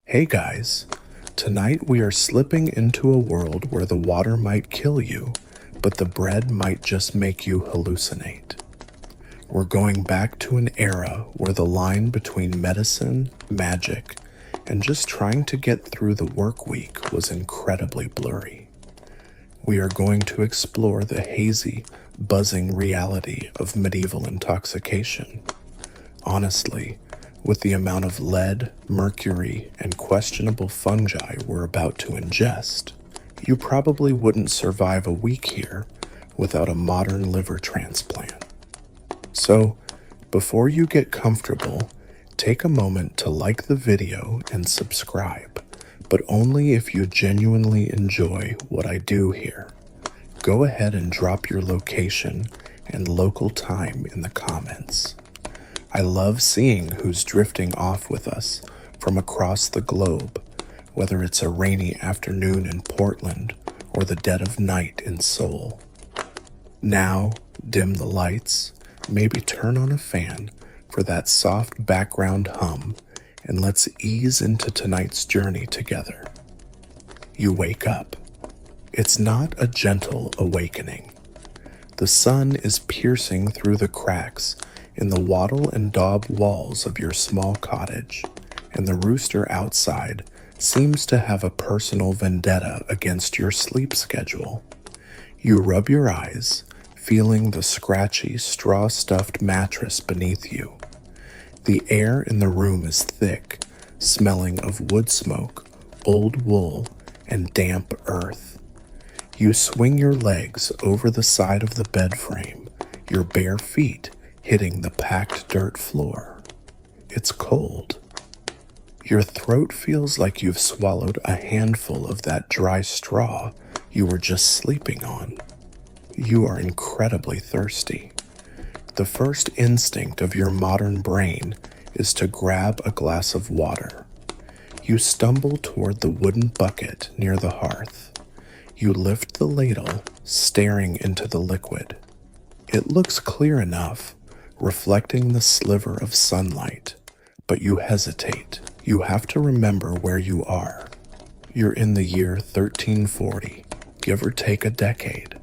Hey guys, tonight we are slipping into a world where the water might kill you, but the bread might just make you hallucinate. We're going back to an era where the line between medicine, magic, and just trying to get through the work week was incredibly blurry. We are going to explore the hazy, buzzing reality of medieval intoxication. Honestly, with the amount of lead, mercury, and questionable fungi we're about to ingest, you probably wouldn't survive a week here without a modern liver transplant. So, before you get comfortable, take a moment to like the video and subscribe, but only if you genuinely enjoy what I do here. Go ahead and drop your location and local time in the comments. I love seeing who's drifting off with us from across the globe, whether it's a rainy afternoon in Portland or the dead of night in Seoul. Now, dim the lights, maybe turn on a fan for that soft background hum, and let's ease into tonight's journey together. You wake up. It's not a gentle awakening. The sun is piercing through the cracks in the wattle and daub walls of your small cottage, and the rooster outside seems to have a personal vendetta against your sleep schedule. You rub your eyes, feeling the scratchy, straw-stuffed mattress beneath you. The air in the room is thick, smelling of wood smoke, old wool, and damp earth. You swing your legs over the side of the bed frame, your bare feet hitting the packed dirt floor. It's cold. Your throat feels like you've swallowed a handful of that dry straw you were just sleeping on. You are incredibly thirsty. The first instinct of your modern brain is to grab a glass of water. You stumble toward the wooden bucket near the hearth. You lift the ladle, staring into the liquid. It looks clear enough, reflecting the sliver of sunlight, but you hesitate. You have to remember where you are. You're in the year 1340, give or take a decade.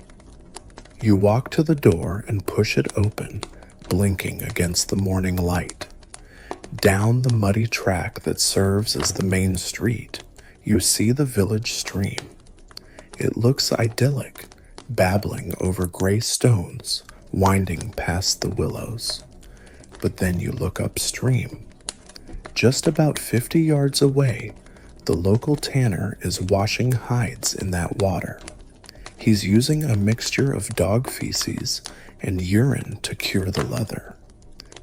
You walk to the door and push it open, blinking against the morning light. Down the muddy track that serves as the main street, you see the village stream. It looks idyllic, babbling over gray stones, winding past the willows. But then you look upstream. Just about 50 yards away, the local tanner is washing hides in that water. He's using a mixture of dog feces and urine to cure the leather.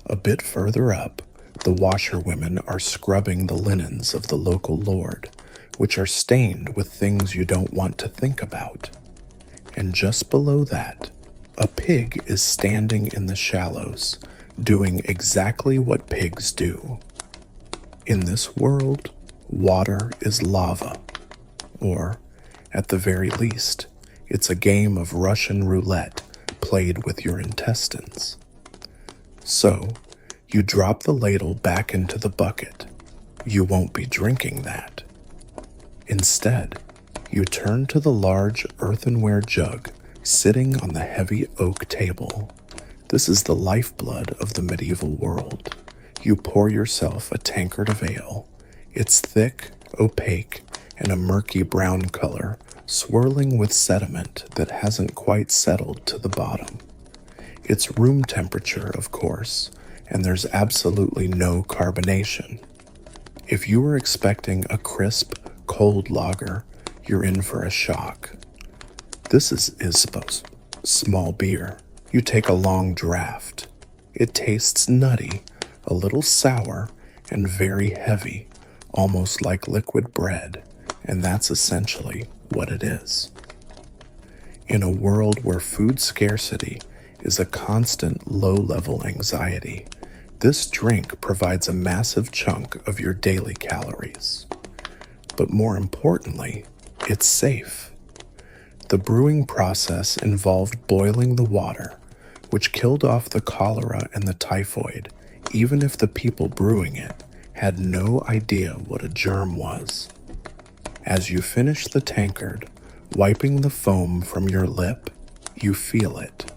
A bit further up, the washerwomen are scrubbing the linens of the local lord, which are stained with things you don't want to think about. And just below that, a pig is standing in the shallows, doing exactly what pigs do. In this world, water is lava. Or, at the very least, it's a game of Russian roulette played with your intestines. So, you drop the ladle back into the bucket. You won't be drinking that. Instead, you turn to the large earthenware jug sitting on the heavy oak table. This is the lifeblood of the medieval world. You pour yourself a tankard of ale. It's thick, opaque, and a murky brown color, swirling with sediment that hasn't quite settled to the bottom. It's room temperature, of course, and there's absolutely no carbonation. If you were expecting a crisp, cold lager, you're in for a shock. This is Isbo's small beer. You take a long draught. It tastes nutty, a little sour, and very heavy, almost like liquid bread, and that's essentially what it is. In a world where food scarcity is a constant low-level anxiety, this drink provides a massive chunk of your daily calories. But more importantly, it's safe. The brewing process involved boiling the water, which killed off the cholera and the typhoid, even if the people brewing it had no idea what a germ was. As you finish the tankard, wiping the foam from your lip, you feel it.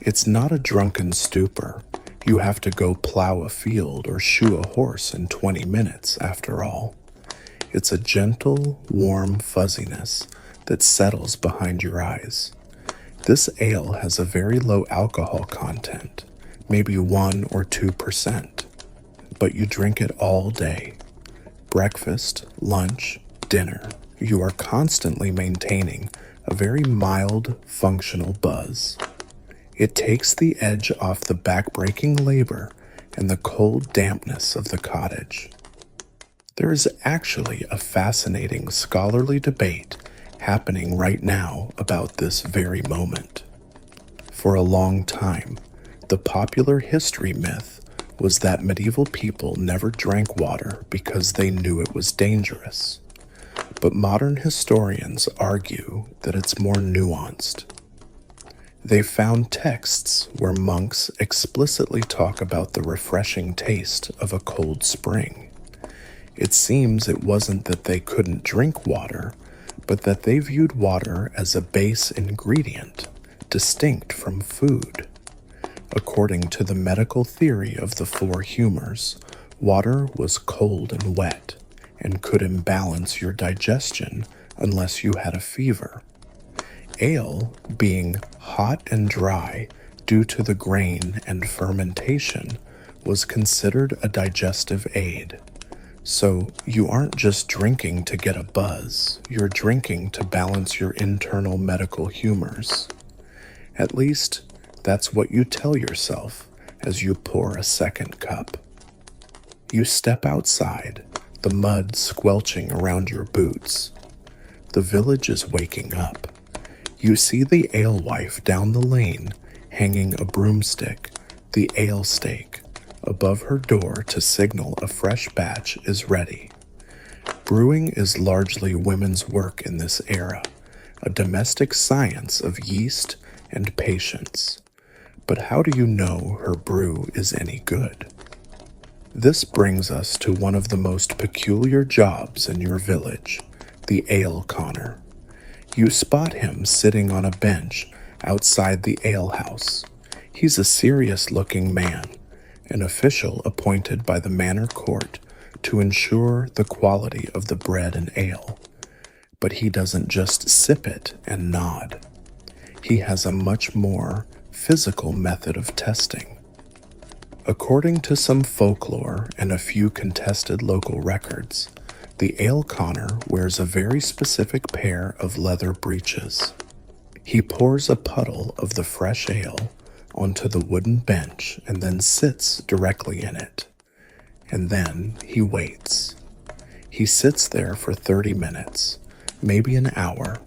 It's not a drunken stupor. You have to go plow a field or shoe a horse in 20 minutes, after all. It's a gentle, warm fuzziness that settles behind your eyes. This ale has a very low alcohol content, maybe 1 or 2%, but you drink it all day. Breakfast, lunch, dinner. You are constantly maintaining a very mild, functional buzz. It takes the edge off the backbreaking labor and the cold dampness of the cottage. There is actually a fascinating scholarly debate happening right now about this very moment. For a long time, the popular history myth was that medieval people never drank water because they knew it was dangerous. But modern historians argue that it's more nuanced. They found texts where monks explicitly talk about the refreshing taste of a cold spring. It seems it wasn't that they couldn't drink water, but that they viewed water as a base ingredient, distinct from food. According to the medical theory of the four humors, water was cold and wet, and could imbalance your digestion unless you had a fever. Ale, being hot and dry due to the grain and fermentation, was considered a digestive aid. So you aren't just drinking to get a buzz, you're drinking to balance your internal medical humors. At least, that's what you tell yourself as you pour a second cup. You step outside, the mud squelching around your boots. The village is waking up. You see the alewife down the lane, hanging a broomstick, the ale stake, above her door to signal a fresh batch is ready. Brewing is largely women's work in this era, a domestic science of yeast and patience. But how do you know her brew is any good? This brings us to one of the most peculiar jobs in your village, the ale conner. You spot him sitting on a bench outside the alehouse. He's a serious-looking man, an official appointed by the manor court to ensure the quality of the bread and ale. But he doesn't just sip it and nod. He has a much more physical method of testing. According to some folklore and a few contested local records, the ale conner wears a very specific pair of leather breeches. He pours a puddle of the fresh ale onto the wooden bench and then sits directly in it. And then he waits. He sits there for 30 minutes, maybe an hour,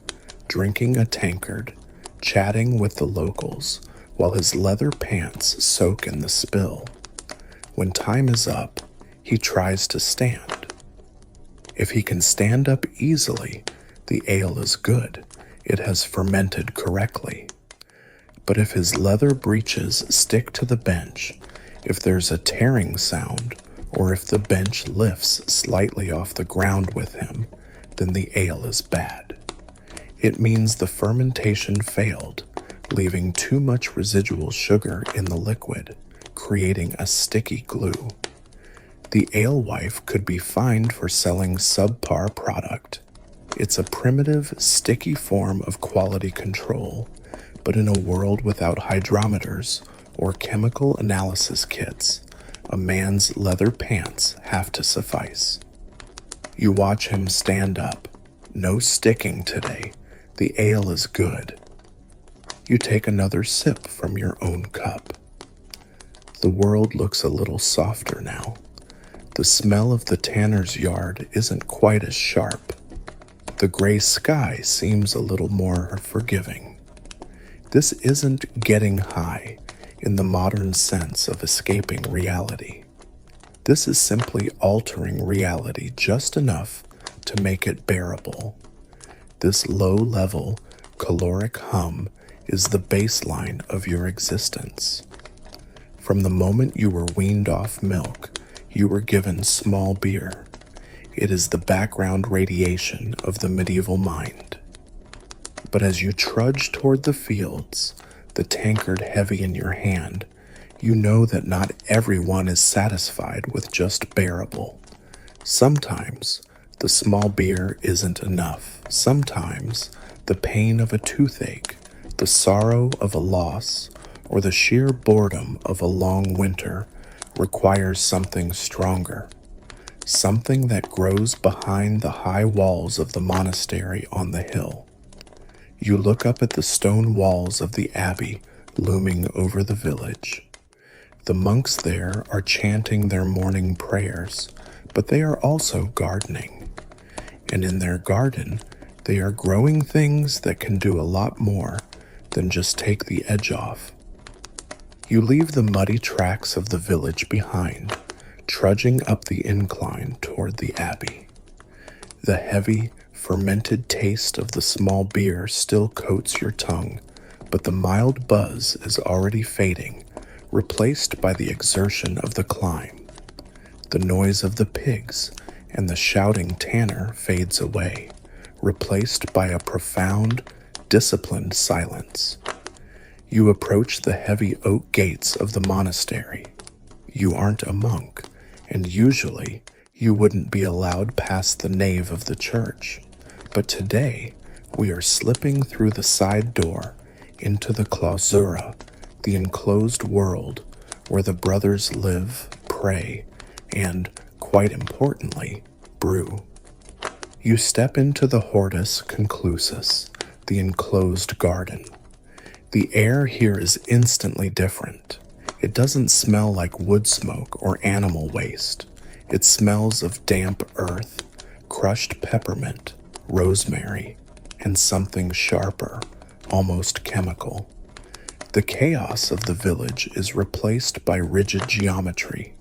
drinking a tankard, chatting with the locals, while his leather pants soak in the spill. When time is up, he tries to stand. If he can stand up easily, the ale is good. It has fermented correctly. But if his leather breeches stick to the bench, if there's a tearing sound, or if the bench lifts slightly off the ground with him, then the ale is bad. It means the fermentation failed, leaving too much residual sugar in the liquid, creating a sticky glue. The alewife could be fined for selling subpar product. It's a primitive, sticky form of quality control, but in a world without hydrometers or chemical analysis kits, a man's leather pants have to suffice. You watch him stand up. No sticking today. The ale is good. You take another sip from your own cup. The world looks a little softer now. The smell of the tanner's yard isn't quite as sharp. The gray sky seems a little more forgiving. This isn't getting high in the modern sense of escaping reality. This is simply altering reality just enough to make it bearable. This low-level, caloric hum is the baseline of your existence. From the moment you were weaned off milk, You were given small beer. It is the background radiation of the medieval mind. But as you trudge toward the fields, the tankard heavy in your hand, you know that not everyone is satisfied with just bearable. Sometimes the small beer isn't enough. Sometimes the pain of a toothache, the sorrow of a loss, or the sheer boredom of a long winter requires something stronger, something that grows behind the high walls of the monastery on the hill. You look up at the stone walls of the abbey looming over the village. The monks there are chanting their morning prayers, but they are also gardening. And in their garden, they are growing things that can do a lot more than just take the edge off. You leave the muddy tracks of the village behind, trudging up the incline toward the abbey. The heavy, fermented taste of the small beer still coats your tongue, but the mild buzz is already fading, replaced by the exertion of the climb. The noise of the pigs and the shouting tanner fades away, replaced by a profound, disciplined silence. You approach the heavy oak gates of the monastery. You aren't a monk, and usually you wouldn't be allowed past the nave of the church. But today, we are slipping through the side door into the clausura, the enclosed world where the brothers live, pray, and, quite importantly, brew. You step into the hortus conclusus, the enclosed garden. The air here is instantly different. It doesn't smell like wood smoke or animal waste. It smells of damp earth, crushed peppermint, rosemary, and something sharper, almost chemical. The chaos of the village is replaced by rigid geometry.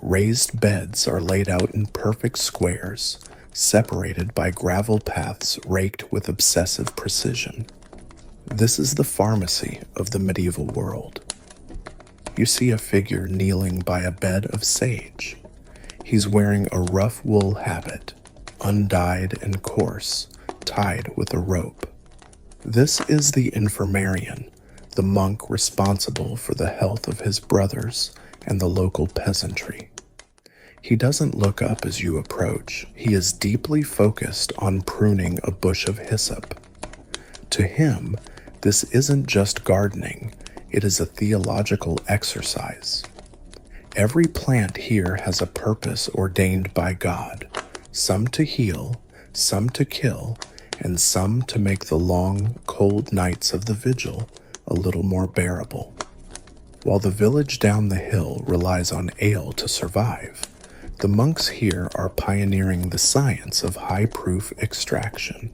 Raised beds are laid out in perfect squares, separated by gravel paths raked with obsessive precision. This is the pharmacy of the medieval world. You see a figure kneeling by a bed of sage. He's wearing a rough wool habit, undyed and coarse, tied with a rope. This is the infirmarian, the monk responsible for the health of his brothers and the local peasantry. He doesn't look up as you approach. He is deeply focused on pruning a bush of hyssop. To him, this isn't just gardening, it is a theological exercise. Every plant here has a purpose ordained by God, some to heal, some to kill, and some to make the long, cold nights of the vigil a little more bearable. While the village down the hill relies on ale to survive, the monks here are pioneering the science of high-proof extraction.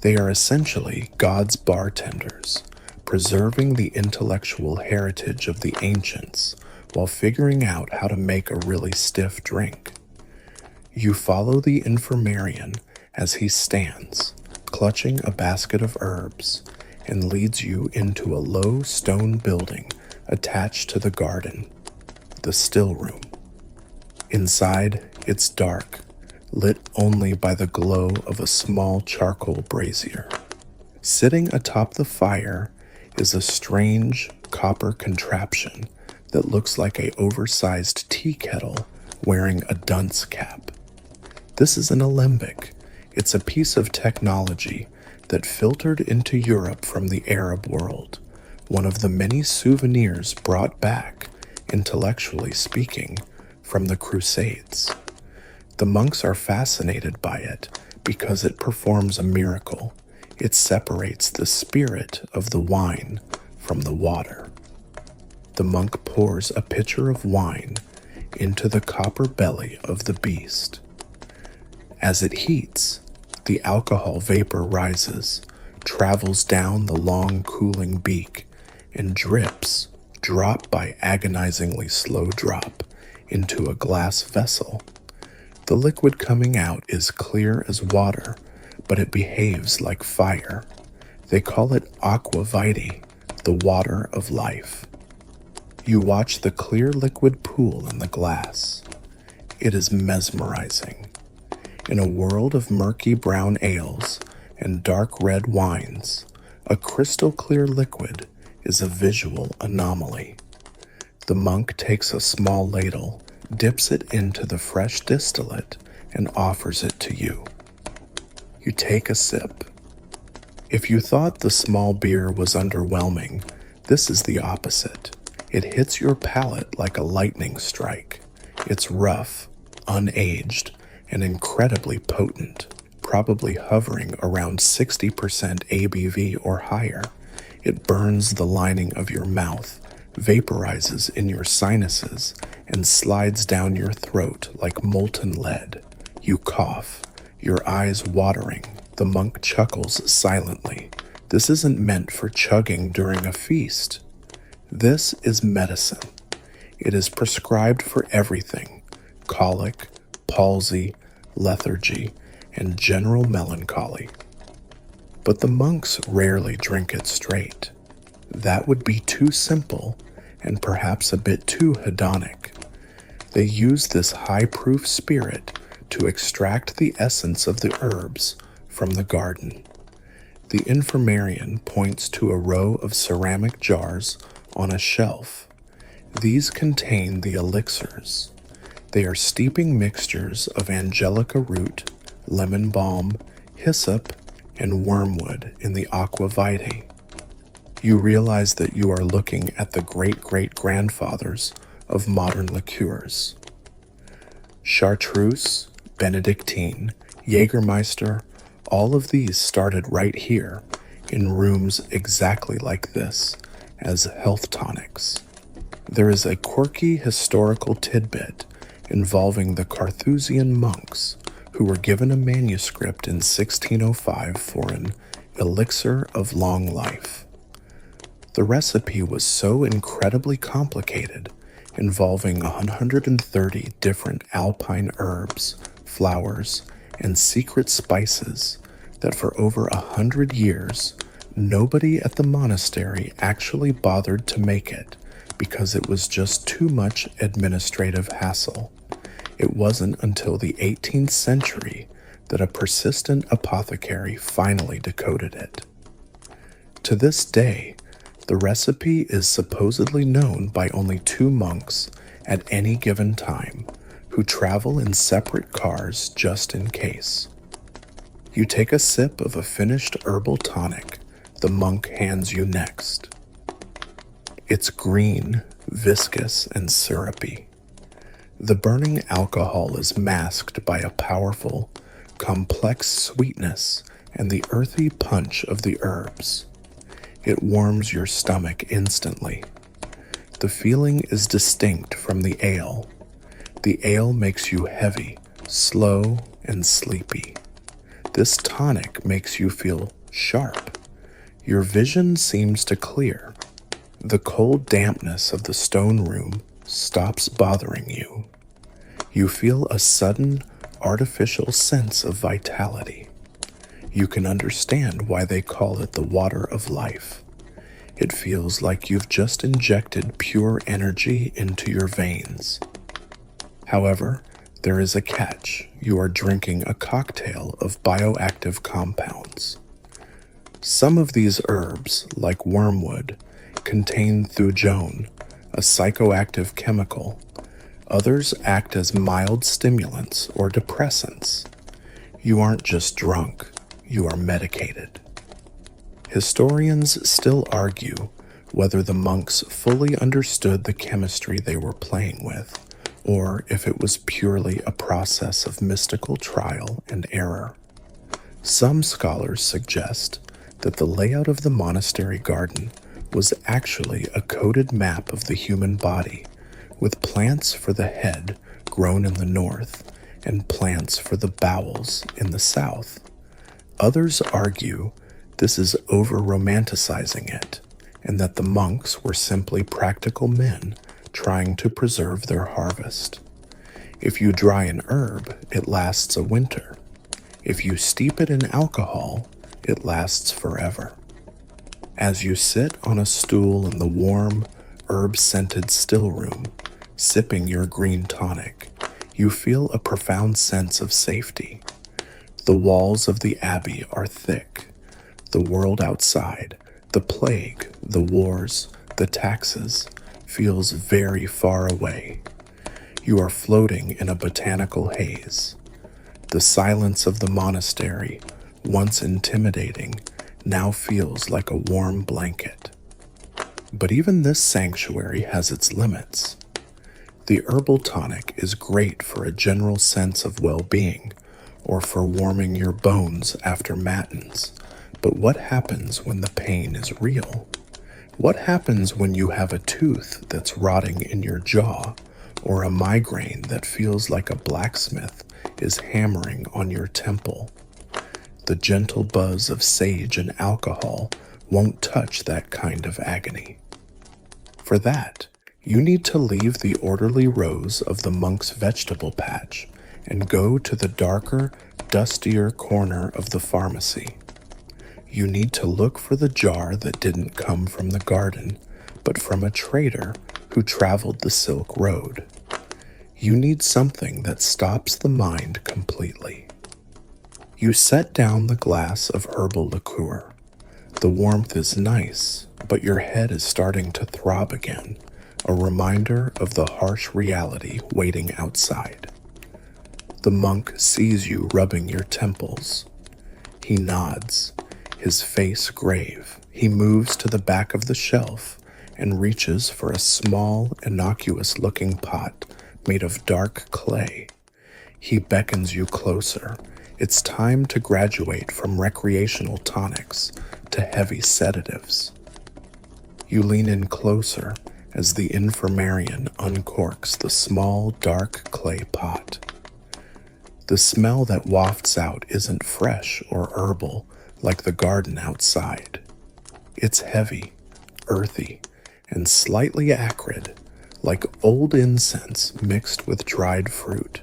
They are essentially God's bartenders, preserving the intellectual heritage of the ancients while figuring out how to make a really stiff drink. You follow the infirmarian as he stands, clutching a basket of herbs, and leads you into a low stone building attached to the garden, the still room. Inside, it's dark, lit only by the glow of a small charcoal brazier. Sitting atop the fire is a strange copper contraption that looks like an oversized tea kettle wearing a dunce cap. This is an alembic. It's a piece of technology that filtered into Europe from the Arab world, one of the many souvenirs brought back, intellectually speaking, from the Crusades. The monks are fascinated by it because it performs a miracle. It separates the spirit of the wine from the water. The monk pours a pitcher of wine into the copper belly of the beast. As it heats, the alcohol vapor rises, travels down the long cooling beak, and drips, drop by agonizingly slow drop, into a glass vessel. The liquid coming out is clear as water, but it behaves like fire. They call it aqua vitae, the water of life. You watch the clear liquid pool in the glass. It is mesmerizing. In a world of murky brown ales and dark red wines, a crystal clear liquid is a visual anomaly. The monk takes a small ladle, dips it into the fresh distillate, and offers it to you. You take a sip. If you thought the small beer was underwhelming, this is the opposite. It hits your palate like a lightning strike. It's rough, unaged, and incredibly potent, probably hovering around 60% ABV or higher. It burns the lining of your mouth, vaporizes in your sinuses, and slides down your throat like molten lead. You cough, your eyes watering. The monk chuckles silently. This isn't meant for chugging during a feast. This is medicine. It is prescribed for everything: colic, palsy, lethargy, and general melancholy. But the monks rarely drink it straight. That would be too simple and perhaps a bit too hedonic. They use this high-proof spirit to extract the essence of the herbs from the garden. The infirmarian points to a row of ceramic jars on a shelf. These contain the elixirs. They are steeping mixtures of angelica root, lemon balm, hyssop, and wormwood in the aqua vitae. You realize that you are looking at the great-great-grandfathers of modern liqueurs. Chartreuse, Benedictine, Jägermeister, all of these started right here, in rooms exactly like this, as health tonics. There is a quirky historical tidbit involving the Carthusian monks who were given a manuscript in 1605 for an elixir of long life. The recipe was so incredibly complicated, involving 130 different alpine herbs, flowers, and secret spices, that for over 100 years, nobody at the monastery actually bothered to make it because it was just too much administrative hassle. It wasn't until the 18th century that a persistent apothecary finally decoded it. To this day, the recipe is supposedly known by only 2 monks at any given time, who travel in separate cars just in case. You take a sip of a finished herbal tonic the monk hands you next. It's green, viscous, and syrupy. The burning alcohol is masked by a powerful, complex sweetness and the earthy punch of the herbs. It warms your stomach instantly. The feeling is distinct from the ale. The ale makes you heavy, slow, and sleepy. This tonic makes you feel sharp. Your vision seems to clear. The cold dampness of the stone room stops bothering you. You feel a sudden, artificial sense of vitality. You can understand why they call it the water of life. It feels like you've just injected pure energy into your veins. However, there is a catch. You are drinking a cocktail of bioactive compounds. Some of these herbs, like wormwood, contain thujone, a psychoactive chemical. Others act as mild stimulants or depressants. You aren't just drunk, you are medicated. Historians still argue whether the monks fully understood the chemistry they were playing with, or if it was purely a process of mystical trial and error. Some scholars suggest that the layout of the monastery garden was actually a coded map of the human body, with plants for the head grown in the north and plants for the bowels in the south. Others argue this is over-romanticizing it, and that the monks were simply practical men trying to preserve their harvest. If you dry an herb, it lasts a winter. If you steep it in alcohol, it lasts forever. As you sit on a stool in the warm, herb-scented still room, sipping your green tonic, You feel a profound sense of safety. The walls of the abbey are thick. The world outside, the plague, the wars, the taxes, feels very far away. You are floating in a botanical haze. The silence of the monastery, once intimidating, now feels like a warm blanket. But even this sanctuary has its limits. The herbal tonic is great for a general sense of well-being or for warming your bones after matins. But what happens when the pain is real? What happens when you have a tooth that's rotting in your jaw or a migraine that feels like a blacksmith is hammering on your temple? The gentle buzz of sage and alcohol won't touch that kind of agony. For that, you need to leave the orderly rows of the monk's vegetable patch and go to the darker, dustier corner of the pharmacy. You need to look for the jar that didn't come from the garden, but from a trader who traveled the Silk Road. You need something that stops the mind completely. You set down the glass of herbal liqueur. The warmth is nice, but your head is starting to throb again, a reminder of the harsh reality waiting outside. The monk sees you rubbing your temples. He nods, his face grave. He moves to the back of the shelf and reaches for a small, innocuous-looking pot made of dark clay. He beckons you closer. It's time to graduate from recreational tonics to heavy sedatives. You lean in closer as the infirmarian uncorks the small, dark clay pot. The smell that wafts out isn't fresh or herbal like the garden outside. It's heavy, earthy, and slightly acrid, like old incense mixed with dried fruit.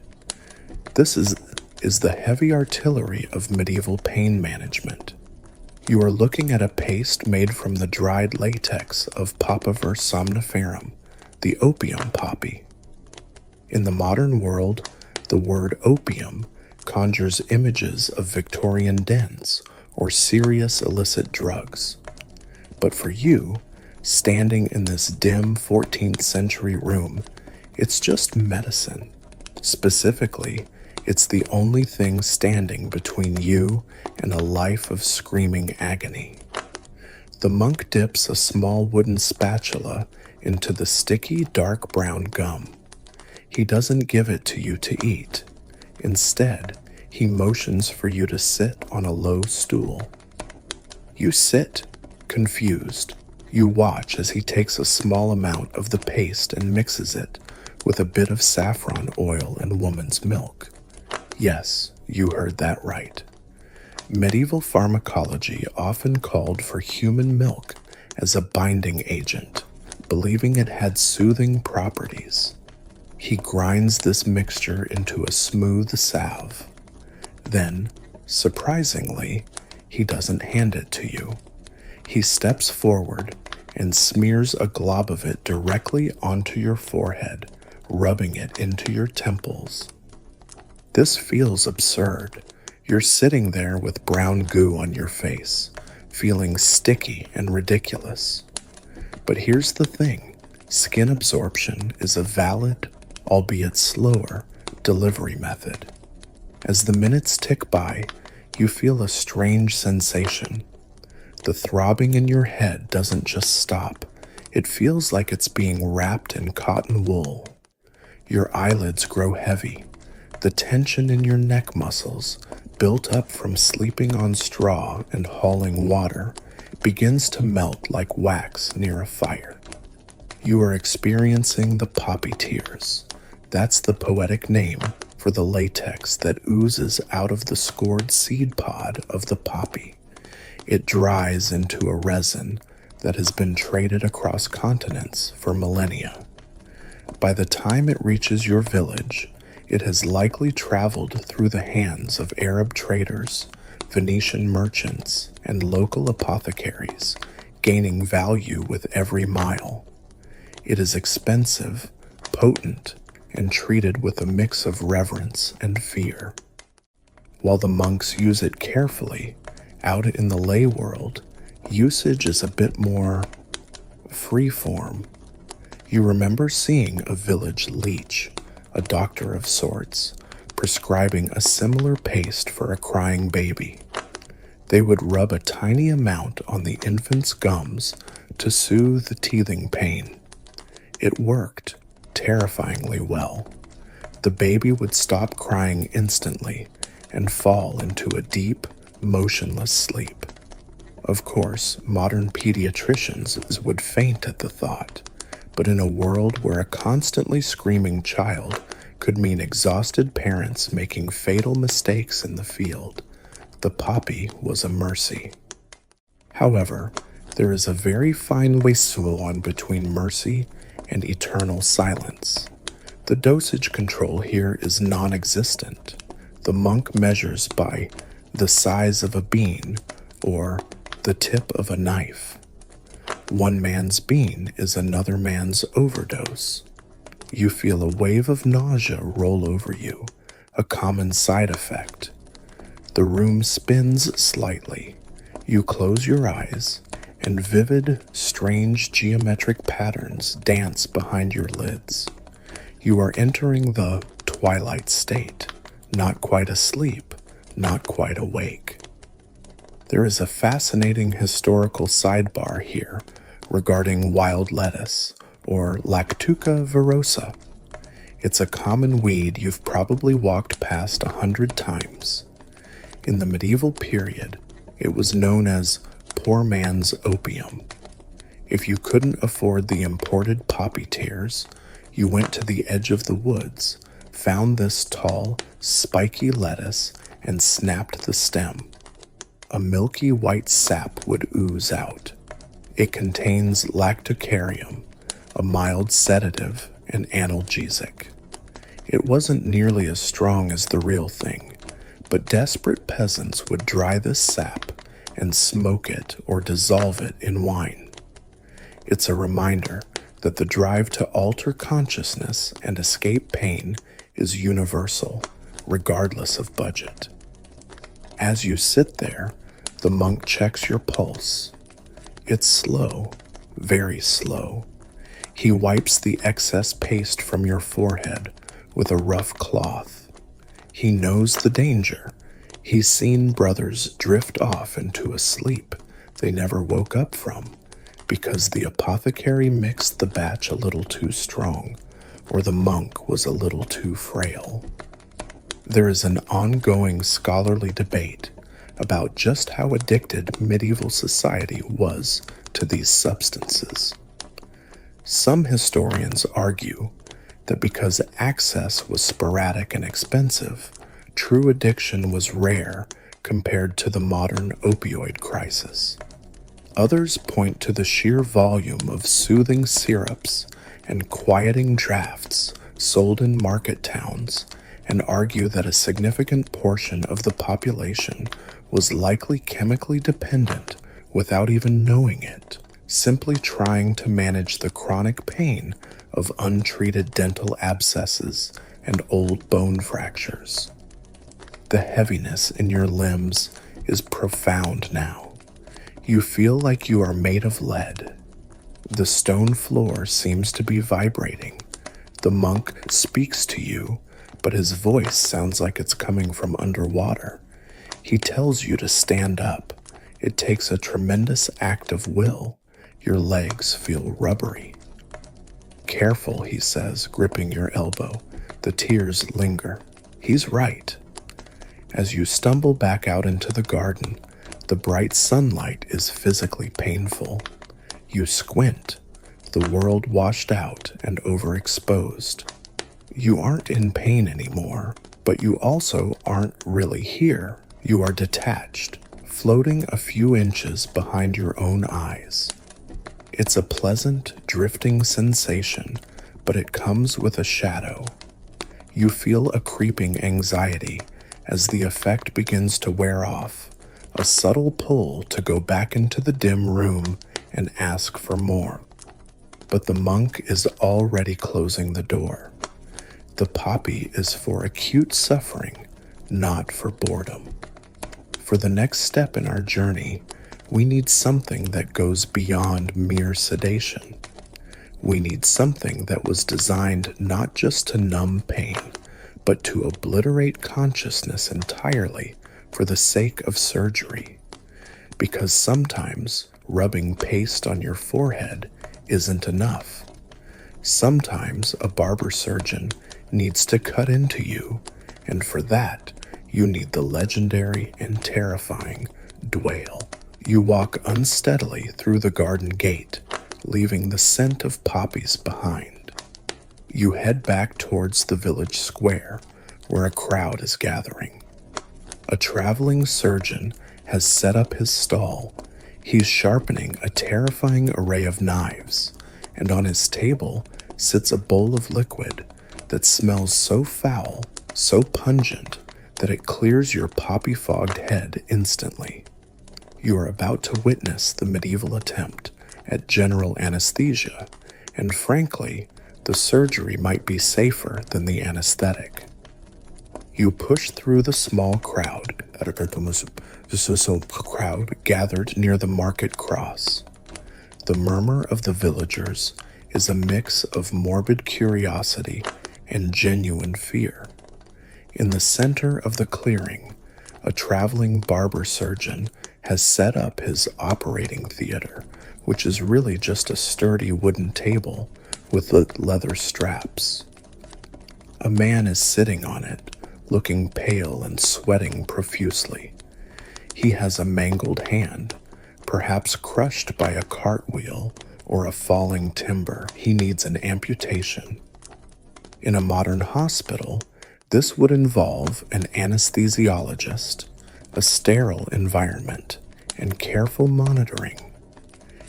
This is the heavy artillery of medieval pain management. You are looking at a paste made from the dried latex of Papaver somniferum, the opium poppy. In the modern world, the word opium conjures images of Victorian dens or serious illicit drugs. But for you, standing in this dim 14th century room, it's just medicine. Specifically, it's the only thing standing between you and a life of screaming agony. The monk dips a small wooden spatula into the sticky dark brown gum. He doesn't give it to you to eat. Instead, he motions for you to sit on a low stool. You sit, confused. You watch as he takes a small amount of the paste and mixes it with a bit of saffron oil and woman's milk. Yes, you heard that right. Medieval pharmacology often called for human milk as a binding agent, believing it had soothing properties. He grinds this mixture into a smooth salve. Then, surprisingly, he doesn't hand it to you. He steps forward and smears a glob of it directly onto your forehead, rubbing it into your temples. This feels absurd. You're sitting there with brown goo on your face, feeling sticky and ridiculous. But here's the thing. Skin absorption is a valid, albeit slower, delivery method. As the minutes tick by, you feel a strange sensation. The throbbing in your head doesn't just stop. It feels like it's being wrapped in cotton wool. Your eyelids grow heavy. The tension in your neck muscles, built up from sleeping on straw and hauling water, begins to melt like wax near a fire. You are experiencing the poppy tears. That's the poetic name for the latex that oozes out of the scored seed pod of the poppy. It dries into a resin that has been traded across continents for millennia. By the time it reaches your village, it has likely traveled through the hands of Arab traders, Venetian merchants, and local apothecaries, gaining value with every mile. It is expensive, potent, and treated with a mix of reverence and fear. While the monks use it carefully, out in the lay world, usage is a bit more free-form. You remember seeing a village leech, a doctor of sorts, prescribing a similar paste for a crying baby. They would rub a tiny amount on the infant's gums to soothe the teething pain. It worked terrifyingly well. The baby would stop crying instantly and fall into a deep, motionless sleep. Of course, modern pediatricians would faint at the thought, but in a world where a constantly screaming child could mean exhausted parents making fatal mistakes in the field, the poppy was a mercy. However, there is a very fine leçon between mercy and eternal silence. The dosage control here is non-existent. The monk measures by the size of a bean or the tip of a knife. One man's bean is another man's overdose. You feel a wave of nausea roll over you, a common side effect. The room spins slightly. You close your eyes, and vivid, strange geometric patterns dance behind your lids. You are entering the twilight state, not quite asleep, not quite awake. There is a fascinating historical sidebar here regarding wild lettuce, or Lactuca virosa. It's a common weed you've probably walked past 100 times. In the medieval period, it was known as poor man's opium. If you couldn't afford the imported poppy tears, you went to the edge of the woods, found this tall, spiky lettuce, and snapped the stem. A milky white sap would ooze out. It contains lactucarium, a mild sedative and analgesic. It wasn't nearly as strong as the real thing, but desperate peasants would dry this sap and smoke it or dissolve it in wine. It's a reminder that the drive to alter consciousness and escape pain is universal, regardless of budget. As you sit there, the monk checks your pulse. It's slow, very slow. He wipes the excess paste from your forehead with a rough cloth. He knows the danger. He's seen brothers drift off into a sleep they never woke up from because the apothecary mixed the batch a little too strong or the monk was a little too frail. There is an ongoing scholarly debate about just how addicted medieval society was to these substances. Some historians argue that because access was sporadic and expensive, true addiction was rare compared to the modern opioid crisis. Others point to the sheer volume of soothing syrups and quieting drafts sold in market towns and argue that a significant portion of the population was likely chemically dependent without even knowing it, simply trying to manage the chronic pain of untreated dental abscesses and old bone fractures. The heaviness in your limbs is profound now. You feel like you are made of lead. The stone floor seems to be vibrating. The monk speaks to you, but his voice sounds like it's coming from underwater. He tells you to stand up. It takes a tremendous act of will. Your legs feel rubbery. Careful, he says, gripping your elbow. The tears linger. He's right. As you stumble back out into the garden, the bright sunlight is physically painful. You squint, the world washed out and overexposed. You aren't in pain anymore, but you also aren't really here. You are detached, floating a few inches behind your own eyes. It's a pleasant, drifting sensation, but it comes with a shadow. You feel a creeping anxiety as the effect begins to wear off, a subtle pull to go back into the dim room and ask for more. But the monk is already closing the door. The poppy is for acute suffering, not for boredom. For the next step in our journey, we need something that goes beyond mere sedation. We need something that was designed not just to numb pain, but to obliterate consciousness entirely for the sake of surgery. Because sometimes rubbing paste on your forehead isn't enough. Sometimes a barber surgeon needs to cut into you, and for that, you need the legendary and terrifying Dwale. You walk unsteadily through the garden gate, leaving the scent of poppies behind. You head back towards the village square, where a crowd is gathering. A traveling surgeon has set up his stall. He's sharpening a terrifying array of knives, and on his table sits a bowl of liquid that smells so foul, so pungent, that it clears your poppy-fogged head instantly. You are about to witness the medieval attempt at general anesthesia, and frankly, the surgery might be safer than the anesthetic. You push through the small crowd gathered near the market cross. The murmur of the villagers is a mix of morbid curiosity and genuine fear. In the center of the clearing, a traveling barber surgeon has set up his operating theater, which is really just a sturdy wooden table with leather straps. A man is sitting on it, looking pale and sweating profusely. He has a mangled hand, perhaps crushed by a cartwheel or a falling timber. He needs an amputation. In a modern hospital, this would involve an anesthesiologist, a sterile environment, and careful monitoring.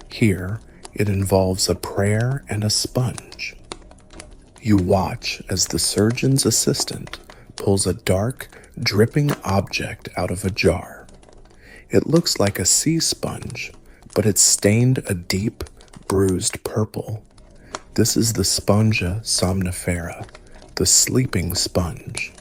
Here, it involves a prayer and a sponge. You watch as the surgeon's assistant pulls a dark, dripping object out of a jar. It looks like a sea sponge, but it's stained a deep, bruised purple. This is the Spongia somnifera, the sleeping sponge.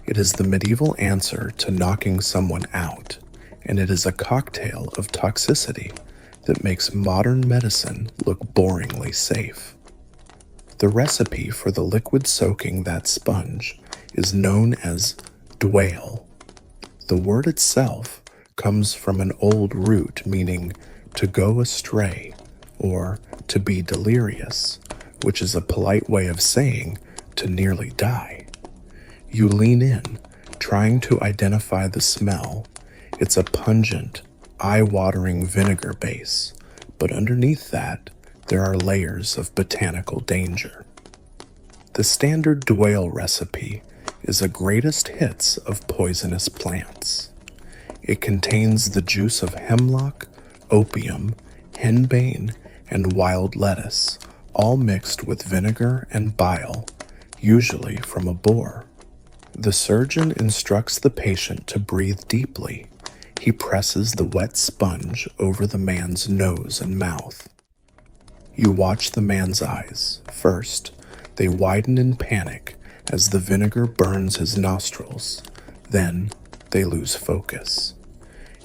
It is the medieval answer to knocking someone out, and it is a cocktail of toxicity that makes modern medicine look boringly safe. The recipe for the liquid soaking that sponge is known as Dwale. The word itself comes from an old root meaning to go astray or to be delirious, which is a polite way of saying to nearly die. You lean in, trying to identify the smell. It's a pungent, eye-watering vinegar base, but underneath that, there are layers of botanical danger. The standard Dwale recipe is a greatest hits of poisonous plants. It contains the juice of hemlock, opium, henbane, and wild lettuce, all mixed with vinegar and bile, usually from a boar. The surgeon instructs the patient to breathe deeply. He presses the wet sponge over the man's nose and mouth. You watch the man's eyes. First, they widen in panic as the vinegar burns his nostrils. Then, they lose focus.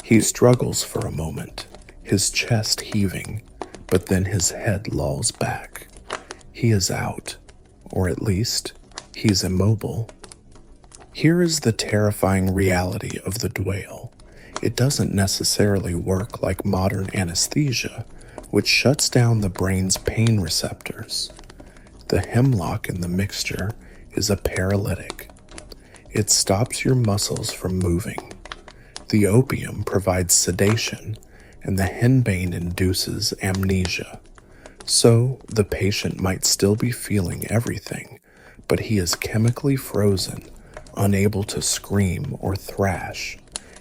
He struggles for a moment, his chest heaving, but then his head lolls back. He is out, or at least, he's immobile. Here is the terrifying reality of the Dwale. It doesn't necessarily work like modern anesthesia, which shuts down the brain's pain receptors. The hemlock in the mixture is a paralytic. It stops your muscles from moving. The opium provides sedation, and the henbane induces amnesia. So, the patient might still be feeling everything, but he is chemically frozen, unable to scream or thrash,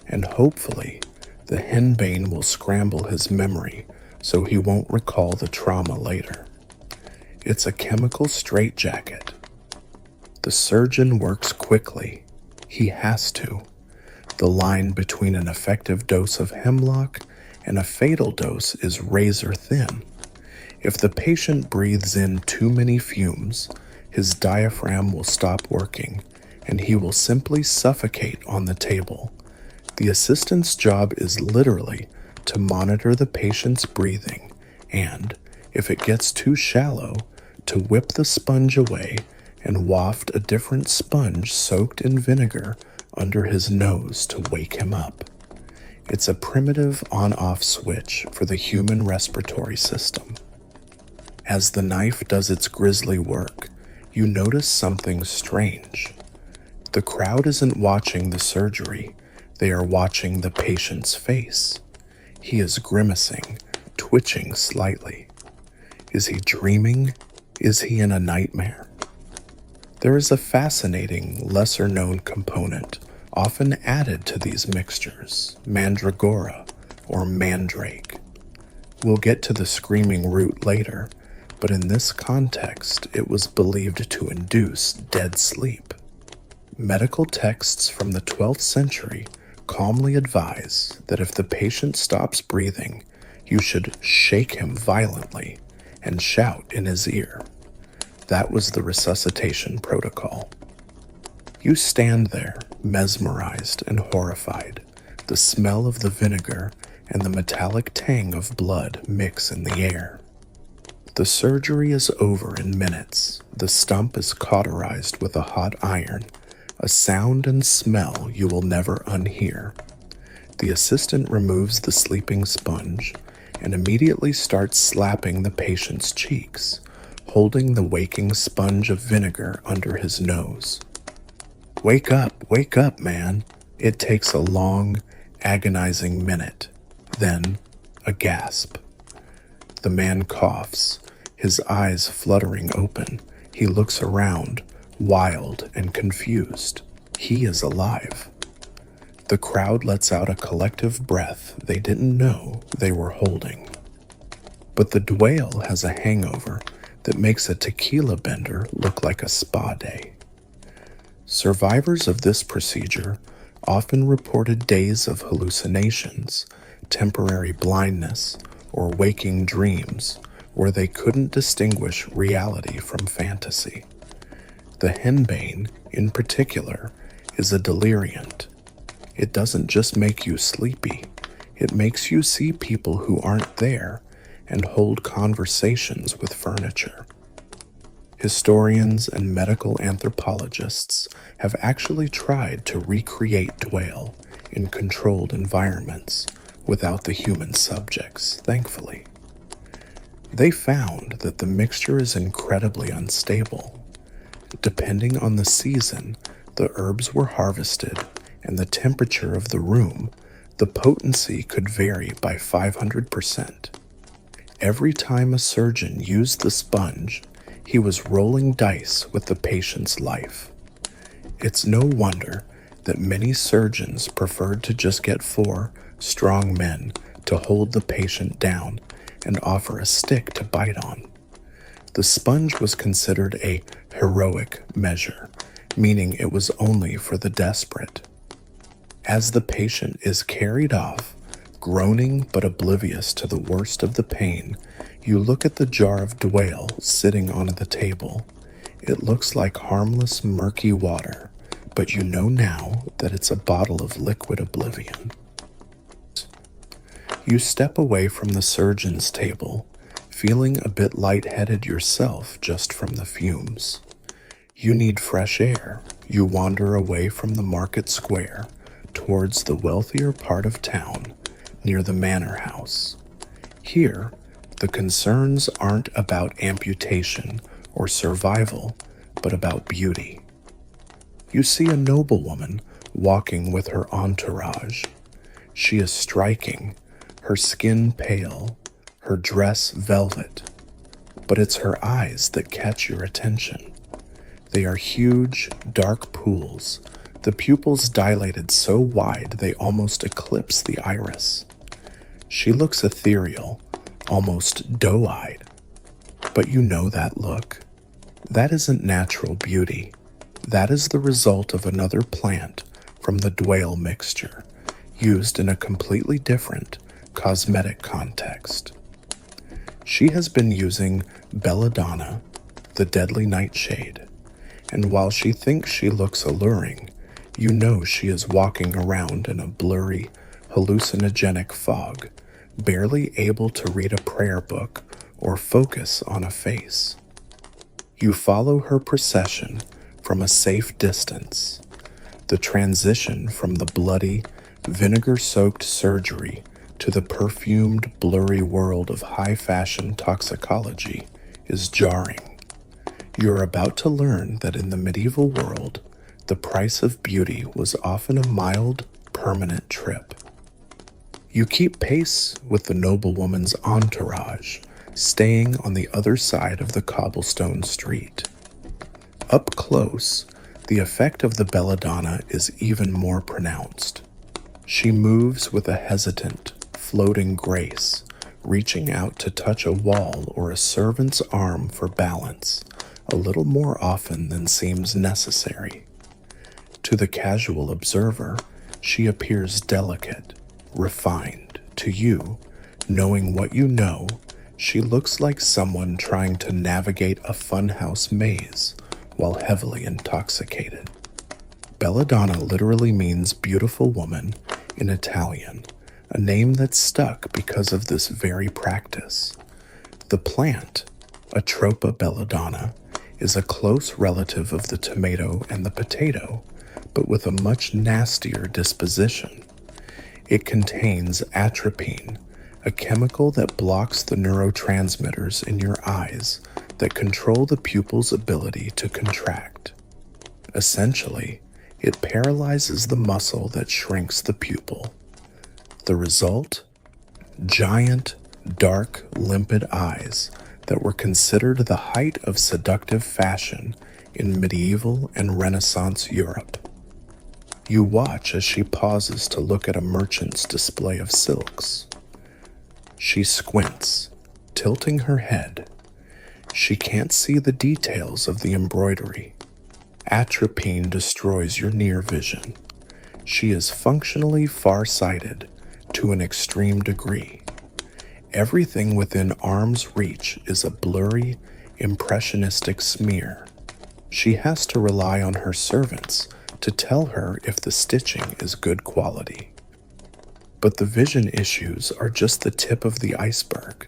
and hopefully, the henbane will scramble his memory so he won't recall the trauma later. It's a chemical straitjacket. The surgeon works quickly. He has to. The line between an effective dose of hemlock and a fatal dose is razor thin. If the patient breathes in too many fumes, his diaphragm will stop working, and he will simply suffocate on the table. The assistant's job is literally to monitor the patient's breathing and, if it gets too shallow, to whip the sponge away and waft a different sponge soaked in vinegar under his nose to wake him up. It's a primitive on-off switch for the human respiratory system. As the knife does its grisly work, you notice something strange. The crowd isn't watching the surgery, they are watching the patient's face. He is grimacing, twitching slightly. Is he dreaming? Is he in a nightmare? There is a fascinating, lesser-known component often added to these mixtures, mandragora or mandrake. We'll get to the screaming root later, but in this context, it was believed to induce dead sleep. Medical texts from the 12th century calmly advise that if the patient stops breathing, you should shake him violently and shout in his ear. That was the resuscitation protocol. You stand there, mesmerized and horrified. The smell of the vinegar and the metallic tang of blood mix in the air. The surgery is over in minutes. The stump is cauterized with a hot iron, a sound and smell you will never unhear. The assistant removes the sleeping sponge and immediately starts slapping the patient's cheeks, holding the waking sponge of vinegar under his nose. Wake up, man. It takes a long, agonizing minute, then a gasp. The man coughs, his eyes fluttering open. He looks around, wild and confused. He is alive. The crowd lets out a collective breath they didn't know they were holding. But the dwale has a hangover that makes a tequila bender look like a spa day. Survivors of this procedure often reported days of hallucinations, temporary blindness, or waking dreams where they couldn't distinguish reality from fantasy. The henbane, in particular, is a deliriant. It doesn't just make you sleepy, it makes you see people who aren't there and hold conversations with furniture. Historians and medical anthropologists have actually tried to recreate dwale in controlled environments without the human subjects, thankfully. They found that the mixture is incredibly unstable. Depending on the season, the herbs were harvested and the temperature of the room, the potency could vary by 500%. Every time a surgeon used the sponge, he was rolling dice with the patient's life. It's no wonder that many surgeons preferred to just get 4 strong men to hold the patient down and offer a stick to bite on. The sponge was considered a heroic measure, meaning it was only for the desperate. As the patient is carried off, groaning but oblivious to the worst of the pain, you look at the jar of dwale sitting on the table. It looks like harmless, murky water, but you know now that it's a bottle of liquid oblivion. You step away from the surgeon's table, feeling a bit lightheaded yourself just from the fumes. You need fresh air. You wander away from the market square towards the wealthier part of town near the manor house. Here, the concerns aren't about amputation or survival, but about beauty. You see a noblewoman walking with her entourage. She is striking, her skin pale, her dress velvet, but it's her eyes that catch your attention. They are huge, dark pools, the pupils dilated so wide they almost eclipse the iris. She looks ethereal, almost doe-eyed. But you know that look. That isn't natural beauty. That is the result of another plant from the dwale mixture, used in a completely different cosmetic context. She has been using belladonna, the deadly nightshade, and while she thinks she looks alluring, you know she is walking around in a blurry, hallucinogenic fog, barely able to read a prayer book or focus on a face. You follow her procession from a safe distance. The transition from the bloody, vinegar-soaked surgery to the perfumed, blurry world of high-fashion toxicology is jarring. You're about to learn that in the medieval world, the price of beauty was often a mild, permanent trip. You keep pace with the noblewoman's entourage, staying on the other side of the cobblestone street. Up close, the effect of the belladonna is even more pronounced. She moves with a hesitant, floating grace, reaching out to touch a wall or a servant's arm for balance, a little more often than seems necessary. To the casual observer, she appears delicate, refined. To you, knowing what you know, she looks like someone trying to navigate a funhouse maze while heavily intoxicated. Belladonna literally means beautiful woman in Italian, a name that's stuck because of this very practice. The plant, Atropa belladonna, is a close relative of the tomato and the potato, but with a much nastier disposition. It contains atropine, a chemical that blocks the neurotransmitters in your eyes that control the pupil's ability to contract. Essentially, it paralyzes the muscle that shrinks the pupil. The result? Giant, dark, limpid eyes that were considered the height of seductive fashion in medieval and Renaissance Europe. You watch as she pauses to look at a merchant's display of silks. She squints, tilting her head. She can't see the details of the embroidery. Atropine destroys your near vision. She is functionally far-sighted to an extreme degree. Everything within arm's reach is a blurry, impressionistic smear. She has to rely on her servants to tell her if the stitching is good quality. But the vision issues are just the tip of the iceberg.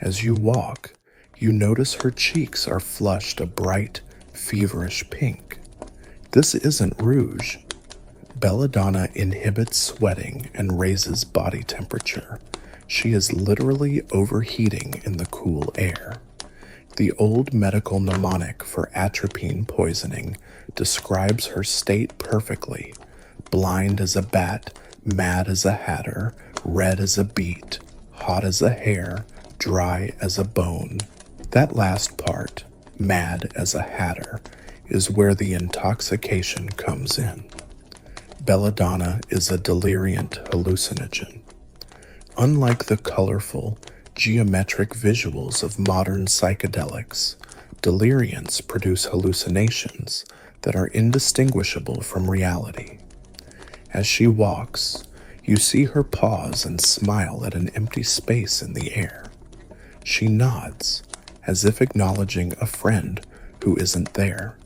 As you walk, you notice her cheeks are flushed a bright, feverish pink. This isn't rouge. Belladonna inhibits sweating and raises body temperature. She is literally overheating in the cool air. The old medical mnemonic for atropine poisoning describes her state perfectly. Blind as a bat, mad as a hatter, red as a beet, hot as a hare, dry as a bone. That last part, mad as a hatter, is where the intoxication comes in. Belladonna is a deliriant hallucinogen. Unlike the colorful, geometric visuals of modern psychedelics, deliriants produce hallucinations that are indistinguishable from reality. As she walks, you see her pause and smile at an empty space in the air. She nods, as if acknowledging a friend who isn't there.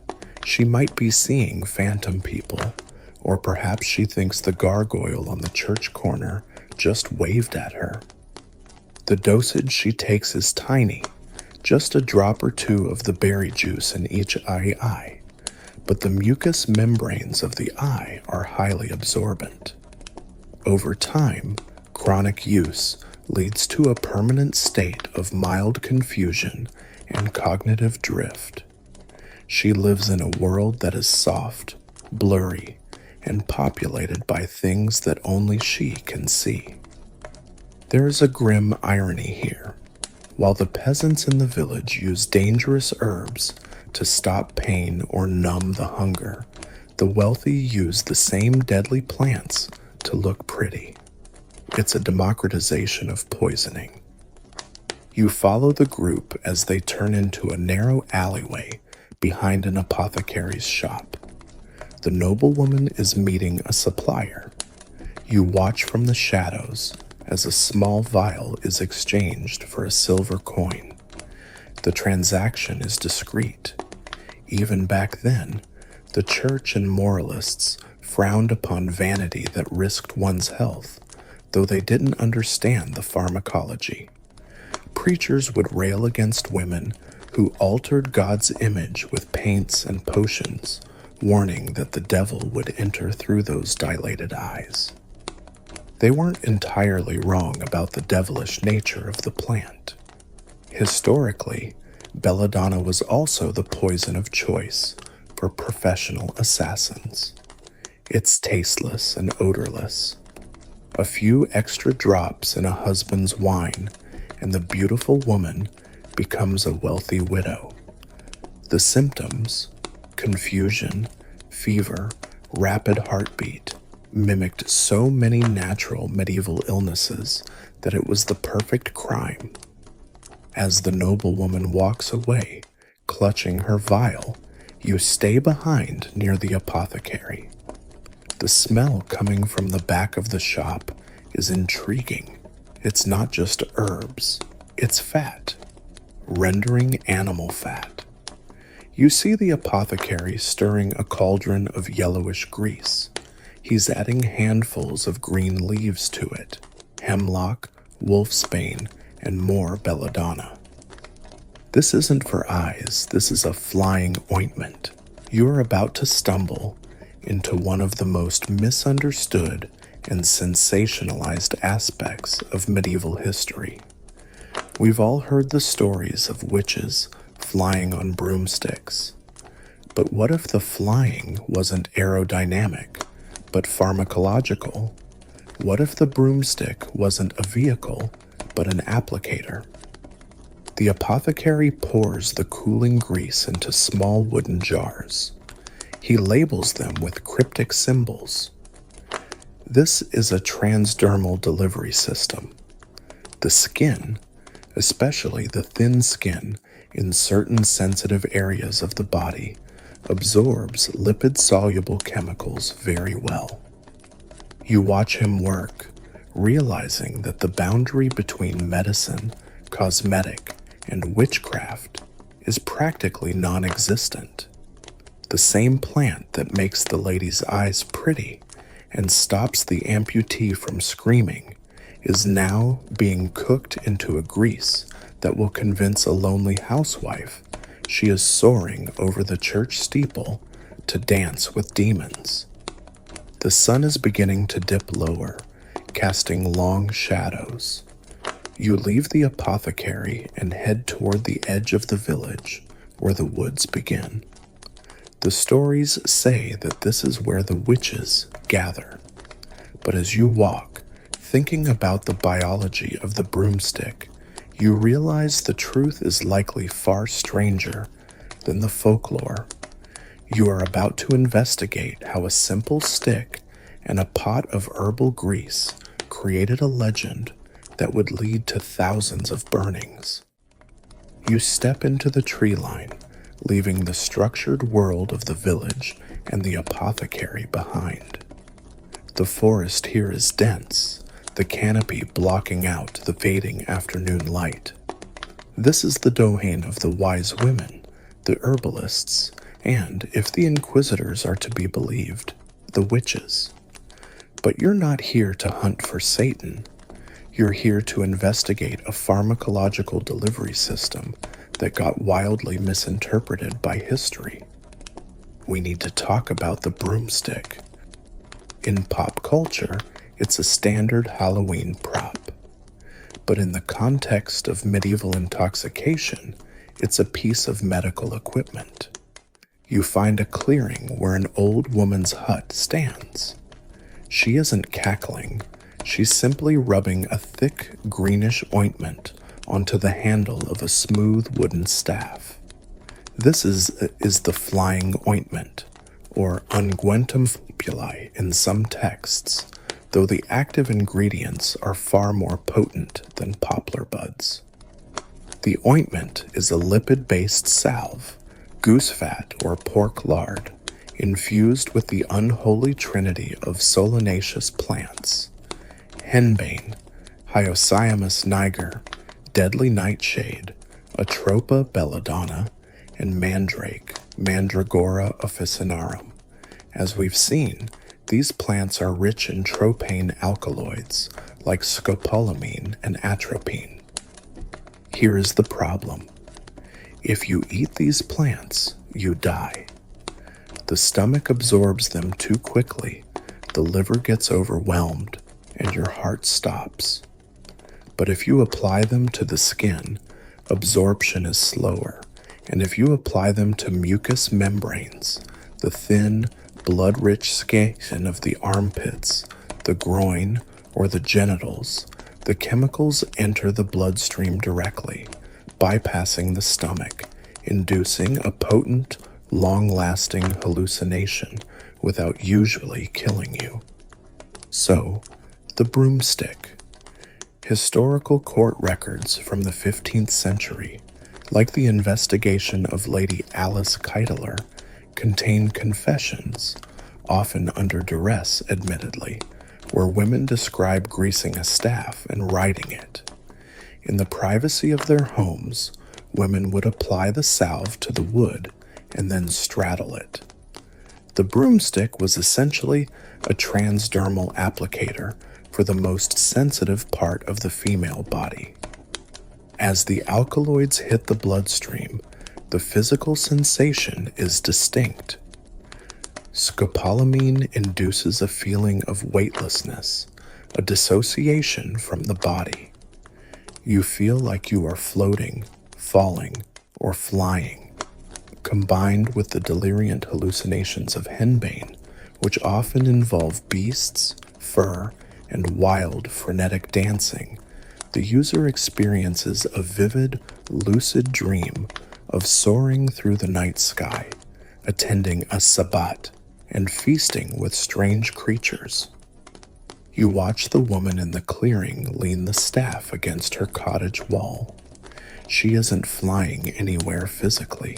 She might be seeing phantom people, or perhaps she thinks the gargoyle on the church corner just waved at her. The dosage she takes is tiny, just a drop or two of the berry juice in each eye, but the mucous membranes of the eye are highly absorbent. Over time, chronic use leads to a permanent state of mild confusion and cognitive drift. She lives in a world that is soft, blurry, and populated by things that only she can see. There is a grim irony here. While the peasants in the village use dangerous herbs to stop pain or numb the hunger, the wealthy use the same deadly plants to look pretty. It's a democratization of poisoning. You follow the group as they turn into a narrow alleyway behind an apothecary's shop. The noblewoman is meeting a supplier. You watch from the shadows as a small vial is exchanged for a silver coin. The transaction is discreet. Even back then, the church and moralists frowned upon vanity that risked one's health, though they didn't understand the pharmacology. Preachers would rail against women who altered God's image with paints and potions, warning that the devil would enter through those dilated eyes. They weren't entirely wrong about the devilish nature of the plant. Historically, belladonna was also the poison of choice for professional assassins. It's tasteless and odorless. A few extra drops in a husband's wine, and the beautiful woman becomes a wealthy widow. The symptoms, confusion, fever, rapid heartbeat, mimicked so many natural medieval illnesses that it was the perfect crime. As the noblewoman walks away, clutching her vial, you stay behind near the apothecary. The smell coming from the back of the shop is intriguing. It's not just herbs, it's fat, rendering animal fat. You see the apothecary stirring a cauldron of yellowish grease. He's adding handfuls of green leaves to it, hemlock, wolfsbane, and more belladonna. This isn't for eyes, this is a flying ointment. You are about to stumble into one of the most misunderstood and sensationalized aspects of medieval history. We've all heard the stories of witches flying on broomsticks. But what if the flying wasn't aerodynamic, but pharmacological? What if the broomstick wasn't a vehicle, but an applicator? The apothecary pours the cooling grease into small wooden jars. He labels them with cryptic symbols. This is a transdermal delivery system. The skin, especially the thin skin in certain sensitive areas of the body, absorbs lipid-soluble chemicals very well. You watch him work, realizing that the boundary between medicine, cosmetic, and witchcraft is practically non-existent. The same plant that makes the lady's eyes pretty and stops the amputee from screaming is now being cooked into a grease that will convince a lonely housewife she is soaring over the church steeple to dance with demons. The sun is beginning to dip lower, casting long shadows. You leave the apothecary and head toward the edge of the village where the woods begin. The stories say that this is where the witches gather. But as you walk, thinking about the biology of the broomstick, you realize the truth is likely far stranger than the folklore. You are about to investigate how a simple stick and a pot of herbal grease created a legend that would lead to thousands of burnings. You step into the tree line, leaving the structured world of the village and the apothecary behind. The forest here is dense, the canopy blocking out the fading afternoon light. This is the domain of the wise women, the herbalists, and, if the inquisitors are to be believed, the witches. But you're not here to hunt for Satan. You're here to investigate a pharmacological delivery system that got wildly misinterpreted by history. We need to talk about the broomstick. In pop culture, it's a standard Halloween prop. But in the context of medieval intoxication, it's a piece of medical equipment. You find a clearing where an old woman's hut stands. She isn't cackling. She's simply rubbing a thick greenish ointment onto the handle of a smooth wooden staff. This is the flying ointment, or unguentum fupuli in some texts, though the active ingredients are far more potent than poplar buds. The ointment is a lipid-based salve, goose fat or pork lard, infused with the unholy trinity of solanaceous plants: henbane, Hyoscyamus niger, deadly nightshade, Atropa belladonna, and mandrake, Mandragora officinarum. As we've seen, these plants are rich in tropane alkaloids like scopolamine and atropine. Here is the problem. If you eat these plants, you die. The stomach absorbs them too quickly, the liver gets overwhelmed, and your heart stops. But if you apply them to the skin, absorption is slower, and if you apply them to mucous membranes, the thin, blood-rich skin of the armpits, the groin, or the genitals, the chemicals enter the bloodstream directly, bypassing the stomach, inducing a potent, long-lasting hallucination without usually killing you. So, the broomstick. Historical court records from the 15th century, like the investigation of Lady Alice Keitler, contain confessions, often under duress admittedly, where women describe greasing a staff and riding it. In the privacy of their homes, women would apply the salve to the wood and then straddle it. The broomstick was essentially a transdermal applicator for the most sensitive part of the female body. As the alkaloids hit the bloodstream, the physical sensation is distinct. Scopolamine induces a feeling of weightlessness, a dissociation from the body. You feel like you are floating, falling, or flying. Combined with the deliriant hallucinations of henbane, which often involve beasts, fur, and wild, frenetic dancing, the user experiences a vivid, lucid dream of soaring through the night sky, attending a sabbat, and feasting with strange creatures. You watch the woman in the clearing lean the staff against her cottage wall. She isn't flying anywhere physically.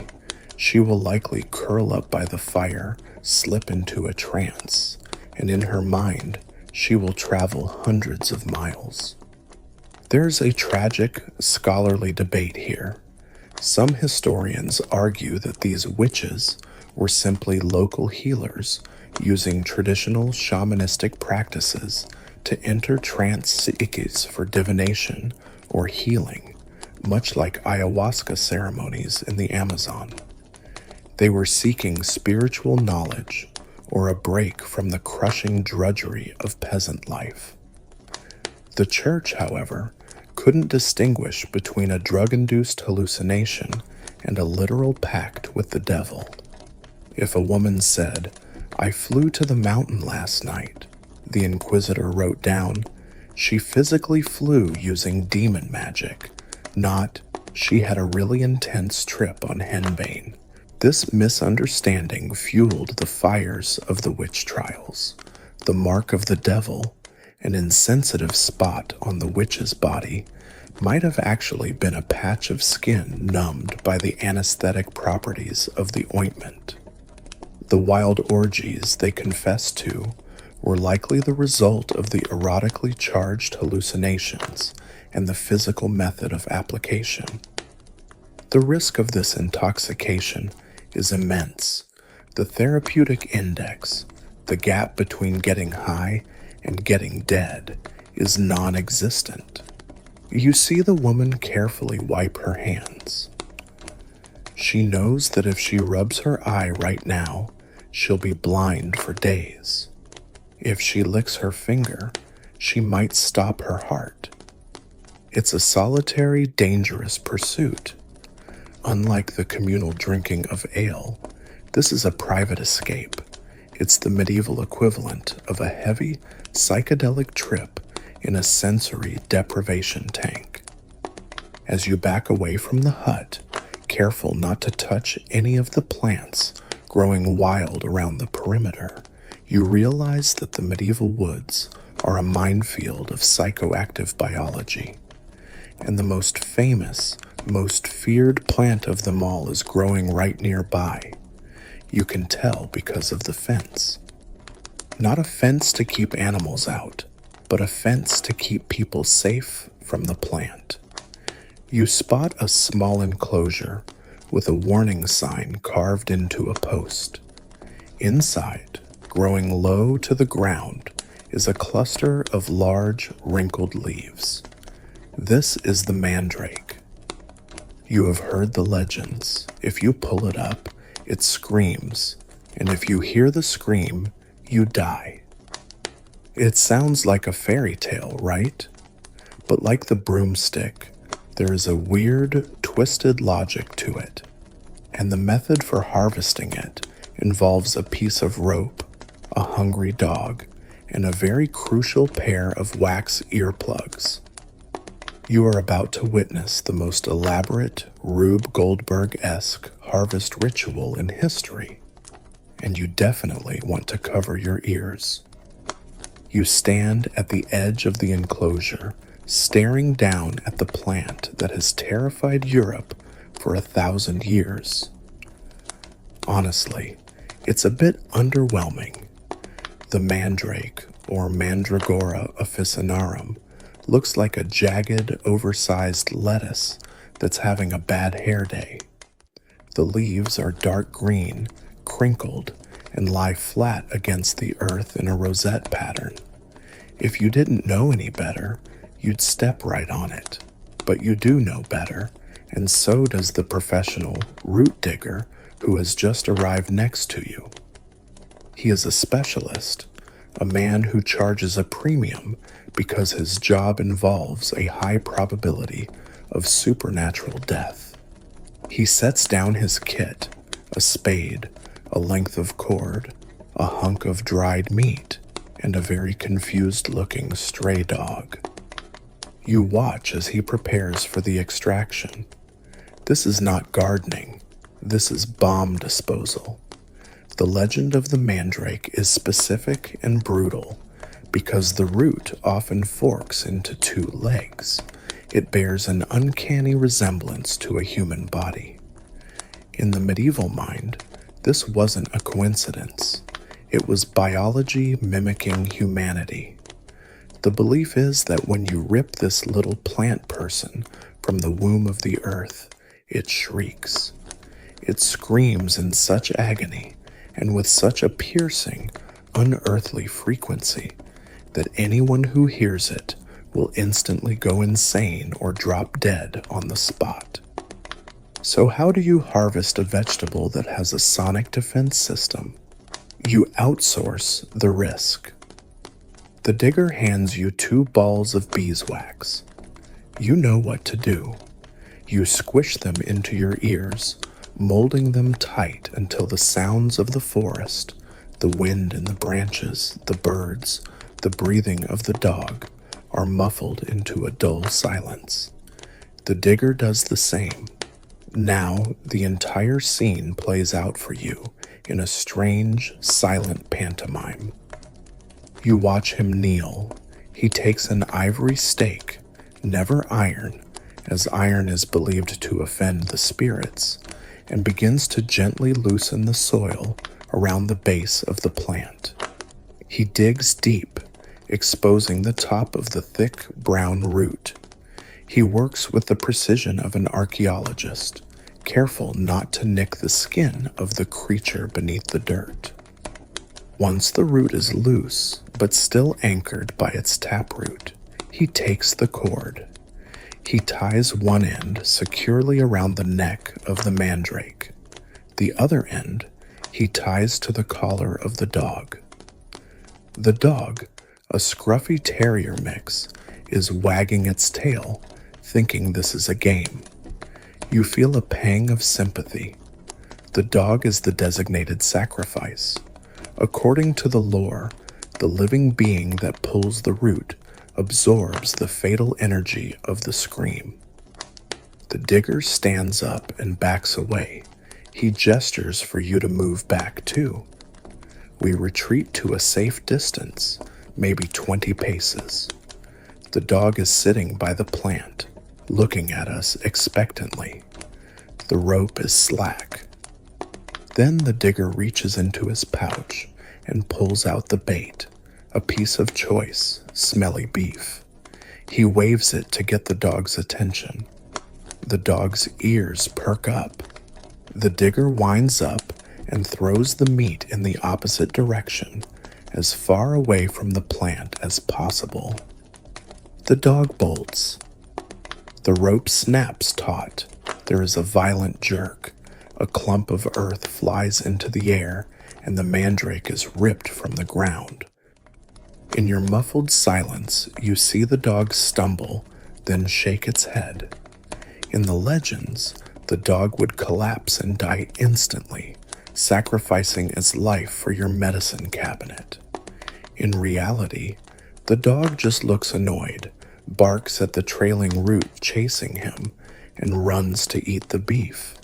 She will likely curl up by the fire, slip into a trance, and in her mind, she will travel hundreds of miles. There's a tragic, scholarly debate here. Some historians argue that these witches were simply local healers using traditional shamanistic practices to enter trance psyches for divination or healing, much like ayahuasca ceremonies in the Amazon. They were seeking spiritual knowledge or a break from the crushing drudgery of peasant life. The church, however, couldn't distinguish between a drug-induced hallucination and a literal pact with the devil. If a woman said, "I flew to the mountain last night," the inquisitor wrote down, she physically flew using demon magic, not, she had a really intense trip on henbane. This misunderstanding fueled the fires of the witch trials. The mark of the devil, an insensitive spot on the witch's body, might have actually been a patch of skin numbed by the anesthetic properties of the ointment. The wild orgies they confessed to were likely the result of the erotically charged hallucinations and the physical method of application. The risk of this intoxication is immense. The therapeutic index, the gap between getting high and getting dead, is non-existent. You see the woman carefully wipe her hands. She knows that if she rubs her eye right now, she'll be blind for days. If she licks her finger, she might stop her heart. It's a solitary, dangerous pursuit. Unlike the communal drinking of ale, this is a private escape. It's the medieval equivalent of a heavy, psychedelic trip in a sensory deprivation tank. As you back away from the hut, careful not to touch any of the plants growing wild around the perimeter, you realize that the medieval woods are a minefield of psychoactive biology. And the most famous, most feared plant of them all is growing right nearby. You can tell because of the fence. Not a fence to keep animals out, but a fence to keep people safe from the plant. You spot a small enclosure with a warning sign carved into a post. Inside, growing low to the ground, is a cluster of large, wrinkled leaves. This is the mandrake. You have heard the legends. If you pull it up, it screams, and if you hear the scream, you die. It sounds like a fairy tale, right? But like the broomstick, there is a weird, twisted logic to it, and the method for harvesting it involves a piece of rope, a hungry dog, and a very crucial pair of wax earplugs. You are about to witness the most elaborate, Rube Goldberg-esque harvest ritual in history, and you definitely want to cover your ears. You stand at the edge of the enclosure, staring down at the plant that has terrified Europe for 1,000 years. Honestly, it's a bit underwhelming. The mandrake, or Mandragora officinarum, looks like a jagged, oversized lettuce that's having a bad hair day. The leaves are dark green, crinkled, and lie flat against the earth in a rosette pattern. If you didn't know any better, you'd step right on it. But you do know better, and so does the professional root digger who has just arrived next to you. He is a specialist, a man who charges a premium because his job involves a high probability of supernatural death. He sets down his kit, a spade, a length of cord, a hunk of dried meat, and a very confused-looking stray dog. You watch as he prepares for the extraction. This is not gardening. This is bomb disposal. The legend of the mandrake is specific and brutal because the root often forks into two legs. It bears an uncanny resemblance to a human body. In the medieval mind, this wasn't a coincidence. It was biology mimicking humanity. The belief is that when you rip this little plant person from the womb of the earth, it shrieks. It screams in such agony and with such a piercing, unearthly frequency that anyone who hears it will instantly go insane or drop dead on the spot. So how do you harvest a vegetable that has a sonic defense system? You outsource the risk. The digger hands you 2 balls of beeswax. You know what to do. You squish them into your ears, molding them tight until the sounds of the forest, the wind in the branches, the birds, the breathing of the dog, are muffled into a dull silence. The digger does the same. Now the entire scene plays out for you in a strange, silent pantomime. You watch him kneel. He takes an ivory stake, never iron, as iron is believed to offend the spirits, and begins to gently loosen the soil around the base of the plant. He digs deep, exposing the top of the thick brown root. He works with the precision of an archaeologist, careful not to nick the skin of the creature beneath the dirt. Once the root is loose, but still anchored by its taproot, he takes the cord. He ties one end securely around the neck of the mandrake. The other end he ties to the collar of the dog. The dog, a scruffy terrier mix, is wagging its tail, thinking this is a game. You feel a pang of sympathy. The dog is the designated sacrifice. According to the lore, the living being that pulls the root absorbs the fatal energy of the scream. The digger stands up and backs away. He gestures for you to move back too. We retreat to a safe distance, maybe 20 paces. The dog is sitting by the plant, looking at us expectantly. The rope is slack. Then the digger reaches into his pouch and pulls out the bait, a piece of choice, smelly beef. He waves it to get the dog's attention. The dog's ears perk up. The digger winds up and throws the meat in the opposite direction, as far away from the plant as possible. The dog bolts. The rope snaps taut. There is a violent jerk. A clump of earth flies into the air, and the mandrake is ripped from the ground. In your muffled silence, you see the dog stumble, then shake its head. In the legends, the dog would collapse and die instantly, sacrificing its life for your medicine cabinet. In reality, the dog just looks annoyed, barks at the trailing root chasing him, and runs to eat the beef.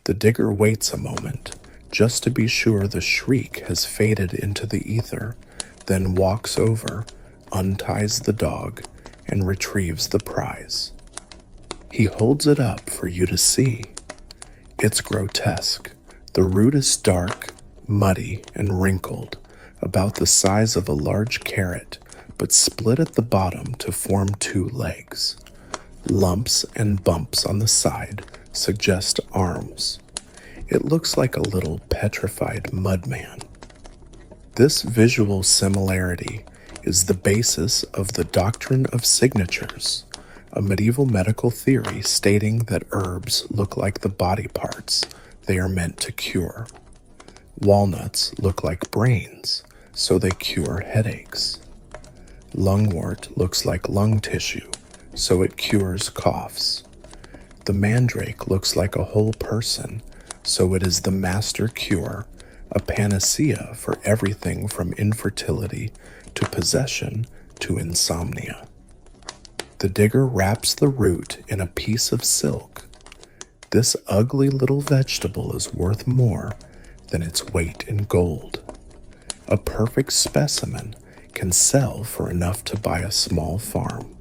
The digger waits a moment, just to be sure the shriek has faded into the ether, then walks over, unties the dog, and retrieves the prize. He holds it up for you to see. It's grotesque. The root is dark, muddy, and wrinkled, about the size of a large carrot, but split at the bottom to form two legs. Lumps and bumps on the side suggest arms. It looks like a little petrified mudman. This visual similarity is the basis of the doctrine of signatures, a medieval medical theory stating that herbs look like the body parts they are meant to cure. Walnuts look like brains, so they cure headaches. Lungwort looks like lung tissue, so it cures coughs. The mandrake looks like a whole person, so it is the master cure, a panacea for everything from infertility to possession to insomnia. The digger wraps the root in a piece of silk. This ugly little vegetable is worth more than its weight in gold. A perfect specimen can sell for enough to buy a small farm.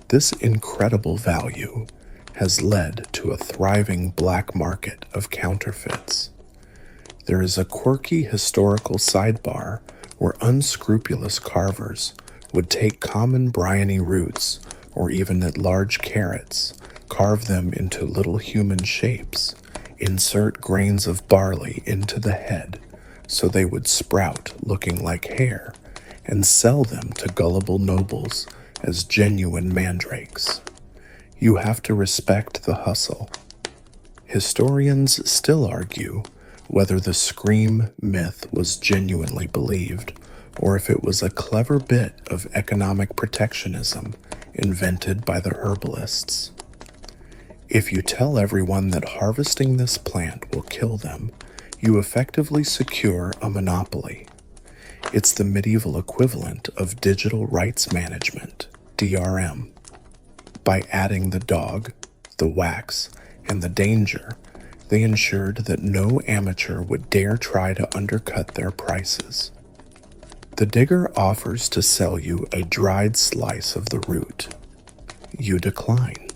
This incredible value has led to a thriving black market of counterfeits. There is a quirky historical sidebar where unscrupulous carvers would take common bryony roots or even large carrots, carve them into little human shapes, insert grains of barley into the head so they would sprout looking like hair, and sell them to gullible nobles as genuine mandrakes. You have to respect the hustle. Historians still argue whether the scream myth was genuinely believed, or if it was a clever bit of economic protectionism invented by the herbalists. If you tell everyone that harvesting this plant will kill them, you effectively secure a monopoly. It's the medieval equivalent of digital rights management, DRM. By adding the dog, the wax, and the danger, they ensured that no amateur would dare try to undercut their prices. The digger offers to sell you a dried slice of the root. You decline.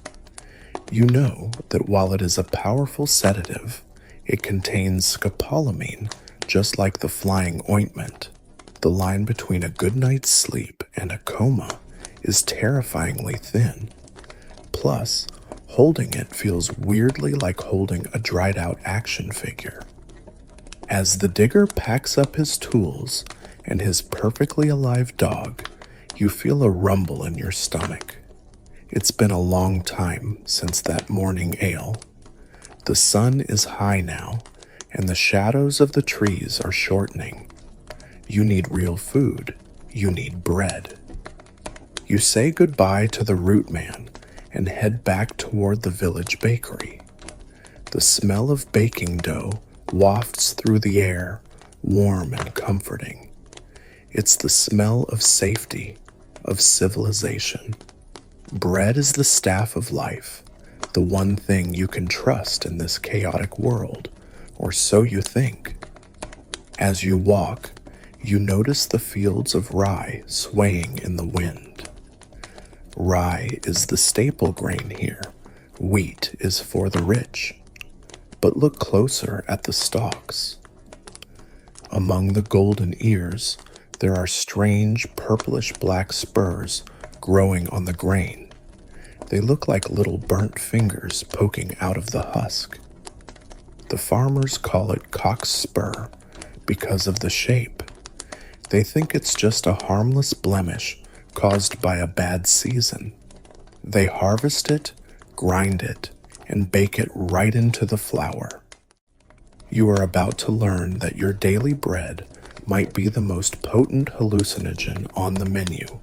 You know that while it is a powerful sedative, it contains scopolamine, just like the flying ointment. The line between a good night's sleep and a coma is terrifyingly thin. Plus, holding it feels weirdly like holding a dried out action figure. As the digger packs up his tools and his perfectly alive dog, you feel a rumble in your stomach. It's been a long time since that morning ale. The sun is high now, and the shadows of the trees are shortening. You need real food. You need bread. You say goodbye to the root man and head back toward the village bakery. The smell of baking dough wafts through the air, warm and comforting. It's the smell of safety, of civilization. Bread is the staff of life, the one thing you can trust in this chaotic world, or so you think. As you walk, you notice the fields of rye swaying in the wind. Rye is the staple grain here. Wheat is for the rich. But look closer at the stalks. Among the golden ears, there are strange purplish black spurs growing on the grain. They look like little burnt fingers poking out of the husk. The farmers call it cock's spur because of the shape. They think it's just a harmless blemish caused by a bad season. They harvest it, grind it, and bake it right into the flour. You are about to learn that your daily bread might be the most potent hallucinogen on the menu.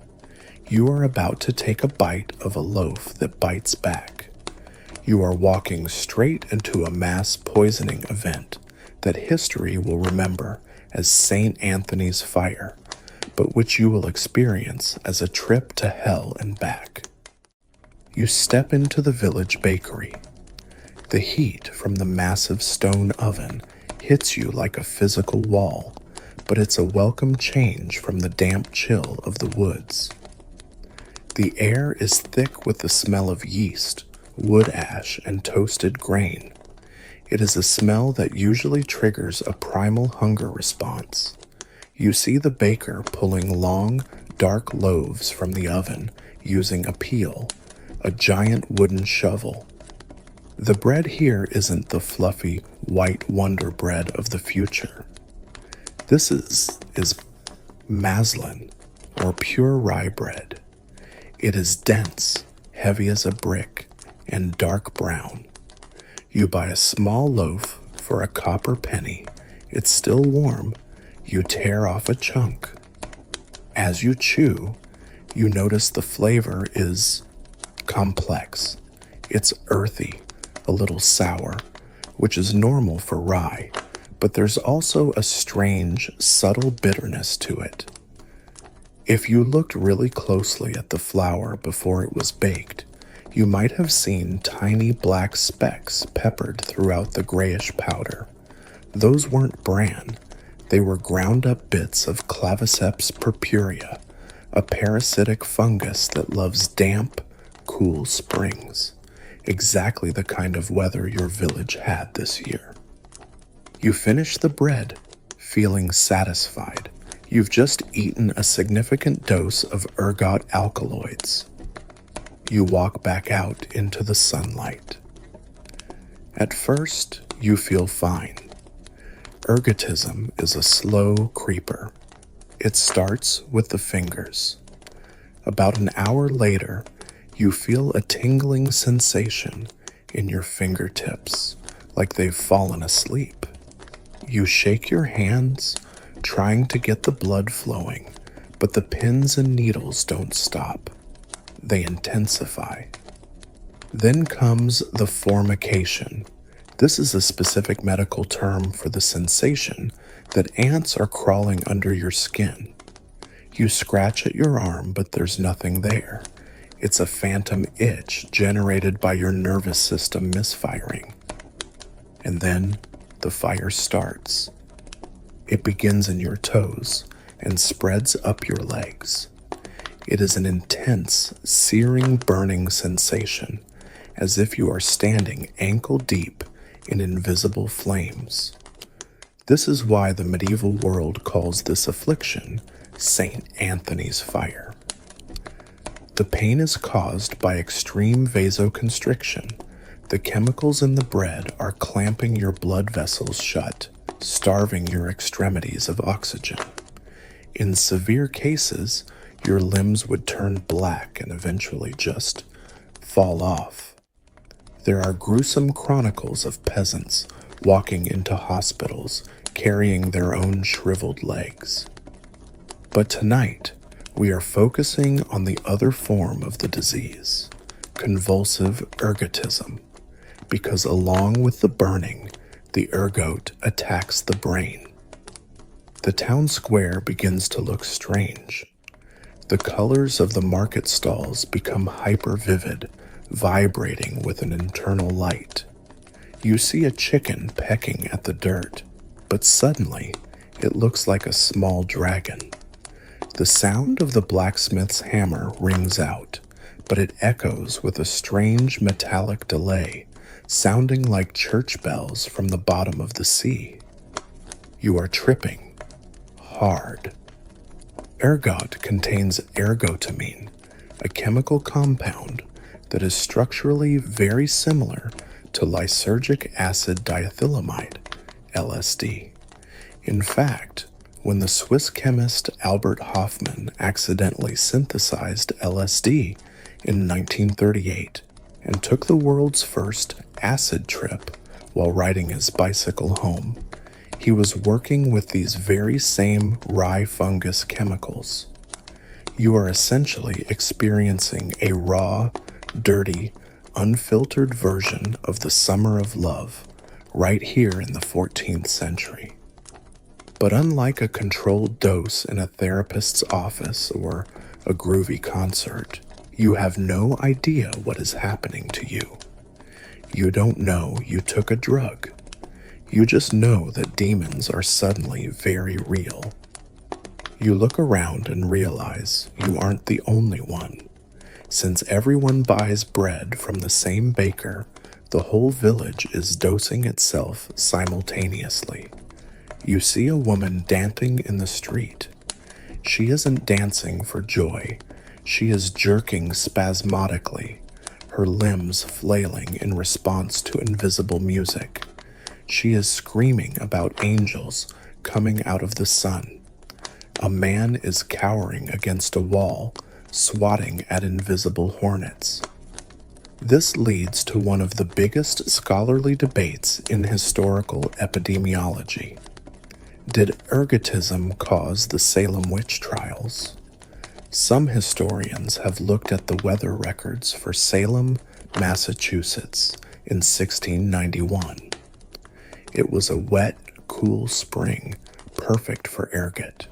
You are about to take a bite of a loaf that bites back. You are walking straight into a mass poisoning event that history will remember as St. Anthony's Fire, but which you will experience as a trip to hell and back. You step into the village bakery. The heat from the massive stone oven hits you like a physical wall, but it's a welcome change from the damp chill of the woods. The air is thick with the smell of yeast, wood ash, and toasted grain. It is a smell that usually triggers a primal hunger response. You see the baker pulling long, dark loaves from the oven using a peel, a giant wooden shovel. The bread here isn't the fluffy, white wonder bread of the future. This is maslin, or pure rye bread. It is dense, heavy as a brick, and dark brown. You buy a small loaf for a copper penny. It's still warm. You tear off a chunk. As you chew, you notice the flavor is complex. It's earthy, a little sour, which is normal for rye, but there's also a strange, subtle bitterness to it. If you looked really closely at the flour before it was baked, you might have seen tiny black specks peppered throughout the grayish powder. Those weren't bran. They were ground up bits of Claviceps purpurea, a parasitic fungus that loves damp, cool springs. Exactly the kind of weather your village had this year. You finish the bread, feeling satisfied. You've just eaten a significant dose of ergot alkaloids. You walk back out into the sunlight. At first, you feel fine. Ergotism is a slow creeper. It starts with the fingers. About an hour later, you feel a tingling sensation in your fingertips, like they've fallen asleep. You shake your hands, trying to get the blood flowing, but the pins and needles don't stop. They intensify. Then comes the formication. This is a specific medical term for the sensation that ants are crawling under your skin. You scratch at your arm, but there's nothing there. It's a phantom itch generated by your nervous system misfiring. And then the fire starts. It begins in your toes and spreads up your legs. It is an intense, searing, burning sensation, as if you are standing ankle deep in invisible flames. This is why the medieval world calls this affliction St. Anthony's Fire. The pain is caused by extreme vasoconstriction. The chemicals in the bread are clamping your blood vessels shut, starving your extremities of oxygen. In severe cases, your limbs would turn black and eventually just fall off. There are gruesome chronicles of peasants walking into hospitals carrying their own shriveled legs. But tonight, we are focusing on the other form of the disease, convulsive ergotism, because along with the burning, the ergot attacks the brain. The town square begins to look strange. The colors of the market stalls become hyper-vivid, vibrating with an internal light. You see a chicken pecking at the dirt, but suddenly it looks like a small dragon. The sound of the blacksmith's hammer rings out, but it echoes with a strange metallic delay, sounding like church bells from the bottom of the sea. You are tripping hard. Ergot contains ergotamine, a chemical compound that is structurally very similar to lysergic acid diethylamide, LSD. In fact, when the Swiss chemist Albert Hofmann accidentally synthesized LSD in 1938 and took the world's first acid trip while riding his bicycle home, he was working with these very same rye fungus chemicals. You are essentially experiencing a raw, dirty, unfiltered version of the summer of love right here in the 14th century. But unlike a controlled dose in a therapist's office or a groovy concert, you have no idea what is happening to you. You don't know you took a drug. You just know that demons are suddenly very real. You look around and realize you aren't the only one. Since everyone buys bread from the same baker, the whole village is dosing itself simultaneously. You see a woman dancing in the street. She isn't dancing for joy. She is jerking spasmodically, her limbs flailing in response to invisible music. She is screaming about angels coming out of the sun. A man is cowering against a wall, swatting at invisible hornets. This leads to one of the biggest scholarly debates in historical epidemiology. Did ergotism cause the Salem witch trials? Some historians have looked at the weather records for Salem, Massachusetts in 1691. It was a wet, cool spring, perfect for ergot.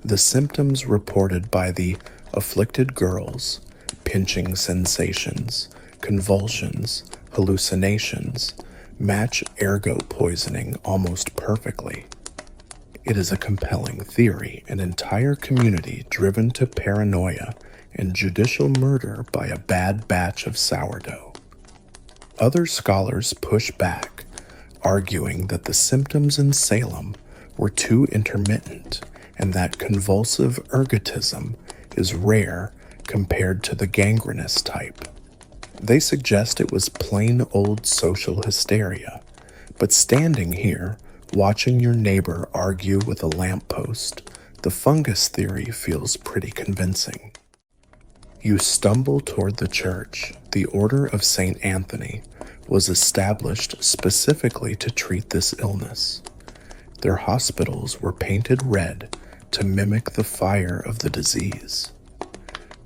The symptoms reported by the afflicted girls, pinching sensations, convulsions, hallucinations, match ergot poisoning almost perfectly. It is a compelling theory, an entire community driven to paranoia and judicial murder by a bad batch of sourdough. Other scholars push back, arguing that the symptoms in Salem were too intermittent and that convulsive ergotism is rare compared to the gangrenous type. They suggest it was plain old social hysteria, but standing here, watching your neighbor argue with a lamppost, the fungus theory feels pretty convincing. You stumble toward the church. The Order of St. Anthony was established specifically to treat this illness. Their hospitals were painted red to mimic the fire of the disease.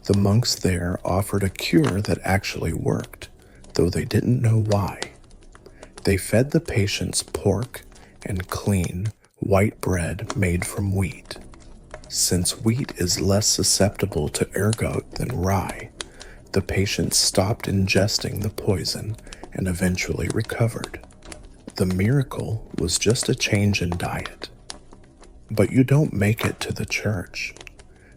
The monks there offered a cure that actually worked, though they didn't know why. They fed the patients pork and clean, white bread made from wheat. Since wheat is less susceptible to ergot than rye, the patients stopped ingesting the poison and eventually recovered. The miracle was just a change in diet. But you don't make it to the church.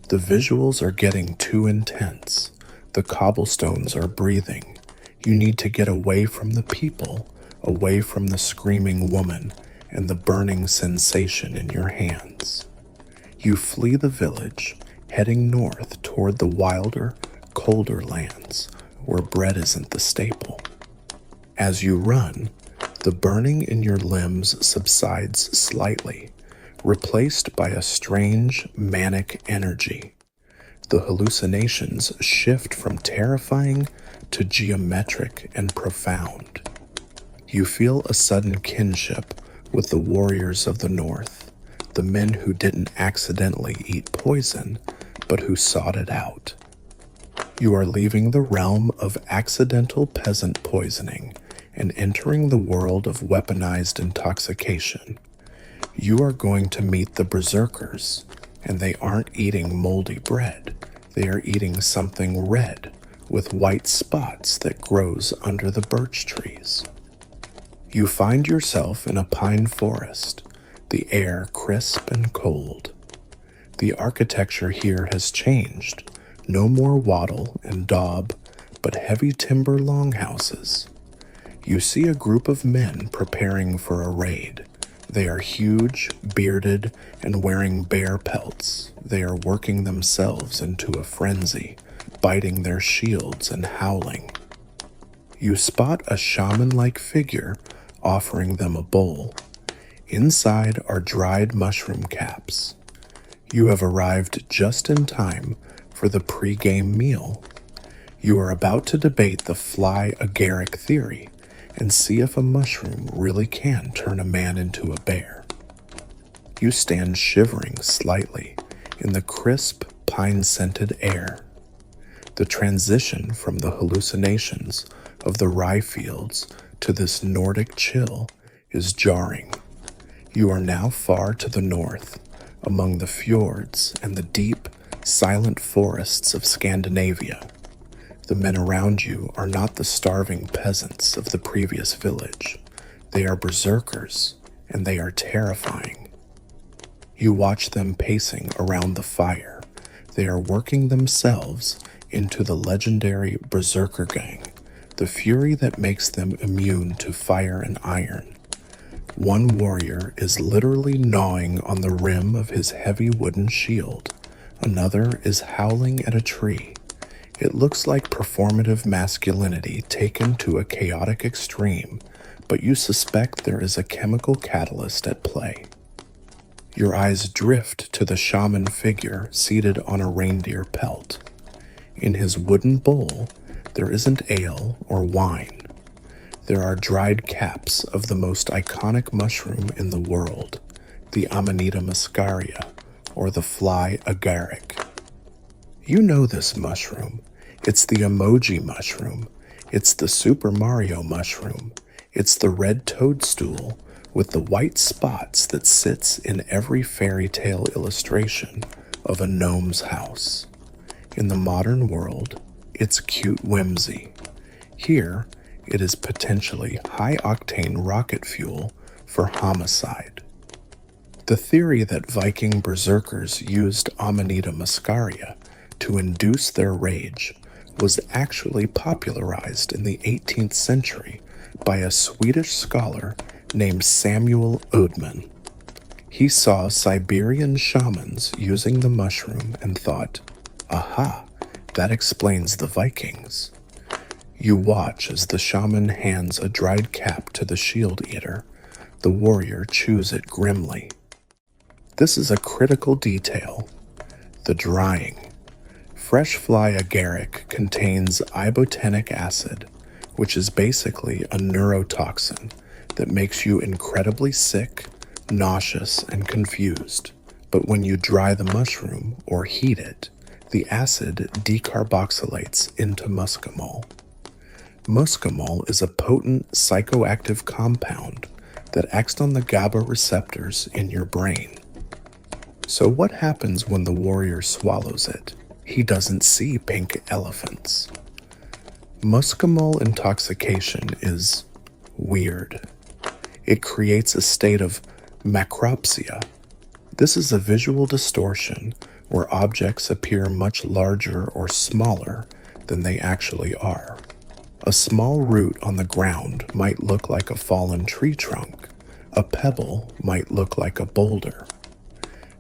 The visuals are getting too intense. The cobblestones are breathing. You need to get away from the people, away from the screaming woman and the burning sensation in your hands. You flee the village, heading north toward the wilder, colder lands where bread isn't the staple. As you run, the burning in your limbs subsides slightly, replaced by a strange, manic energy. The hallucinations shift from terrifying to geometric and profound. You feel a sudden kinship with the warriors of the North, the men who didn't accidentally eat poison, but who sought it out. You are leaving the realm of accidental peasant poisoning and entering the world of weaponized intoxication. You are going to meet the berserkers, and they aren't eating moldy bread. They are eating something red with white spots that grows under the birch trees. You find yourself in a pine forest, the air crisp and cold. The architecture here has changed. No more wattle and daub, but heavy timber longhouses. You see a group of men preparing for a raid. They are huge, bearded, and wearing bear pelts. They are working themselves into a frenzy, biting their shields and howling. You spot a shaman-like figure offering them a bowl. Inside are dried mushroom caps. You have arrived just in time for the pre-game meal. You are about to debate the fly agaric theory and see if a mushroom really can turn a man into a bear. You stand shivering slightly in the crisp, pine-scented air. The transition from the hallucinations of the rye fields to this Nordic chill is jarring. You are now far to the north, among the fjords and the deep, silent forests of Scandinavia. The men around you are not the starving peasants of the previous village. They are berserkers, and they are terrifying. You watch them pacing around the fire. They are working themselves into the legendary berserker gang, the fury that makes them immune to fire and iron. One warrior is literally gnawing on the rim of his heavy wooden shield. Another is howling at a tree. It looks like performative masculinity taken to a chaotic extreme, but you suspect there is a chemical catalyst at play. Your eyes drift to the shaman figure seated on a reindeer pelt. In his wooden bowl, there isn't ale or wine. There are dried caps of the most iconic mushroom in the world, the Amanita muscaria, or the fly agaric. You know this mushroom. It's the emoji mushroom. It's the Super Mario mushroom. It's the red toadstool with the white spots that sits in every fairy tale illustration of a gnome's house. In the modern world, it's cute whimsy. Here, it is potentially high-octane rocket fuel for homicide. The theory that Viking berserkers used Amanita muscaria to induce their rage was actually popularized in the 18th century by a Swedish scholar named Samuel Odman. He saw Siberian shamans using the mushroom and thought, aha, that explains the Vikings. You watch as the shaman hands a dried cap to the shield eater. The warrior chews it grimly. This is a critical detail. The drying. Fresh fly agaric contains ibotenic acid, which is basically a neurotoxin that makes you incredibly sick, nauseous, and confused. But when you dry the mushroom or heat it, the acid decarboxylates into muscimol. Muscimol is a potent psychoactive compound that acts on the GABA receptors in your brain. So what happens when the warrior swallows it? He doesn't see pink elephants. Muscimol intoxication is weird. It creates a state of macropsia. This is a visual distortion where objects appear much larger or smaller than they actually are. A small root on the ground might look like a fallen tree trunk. A pebble might look like a boulder.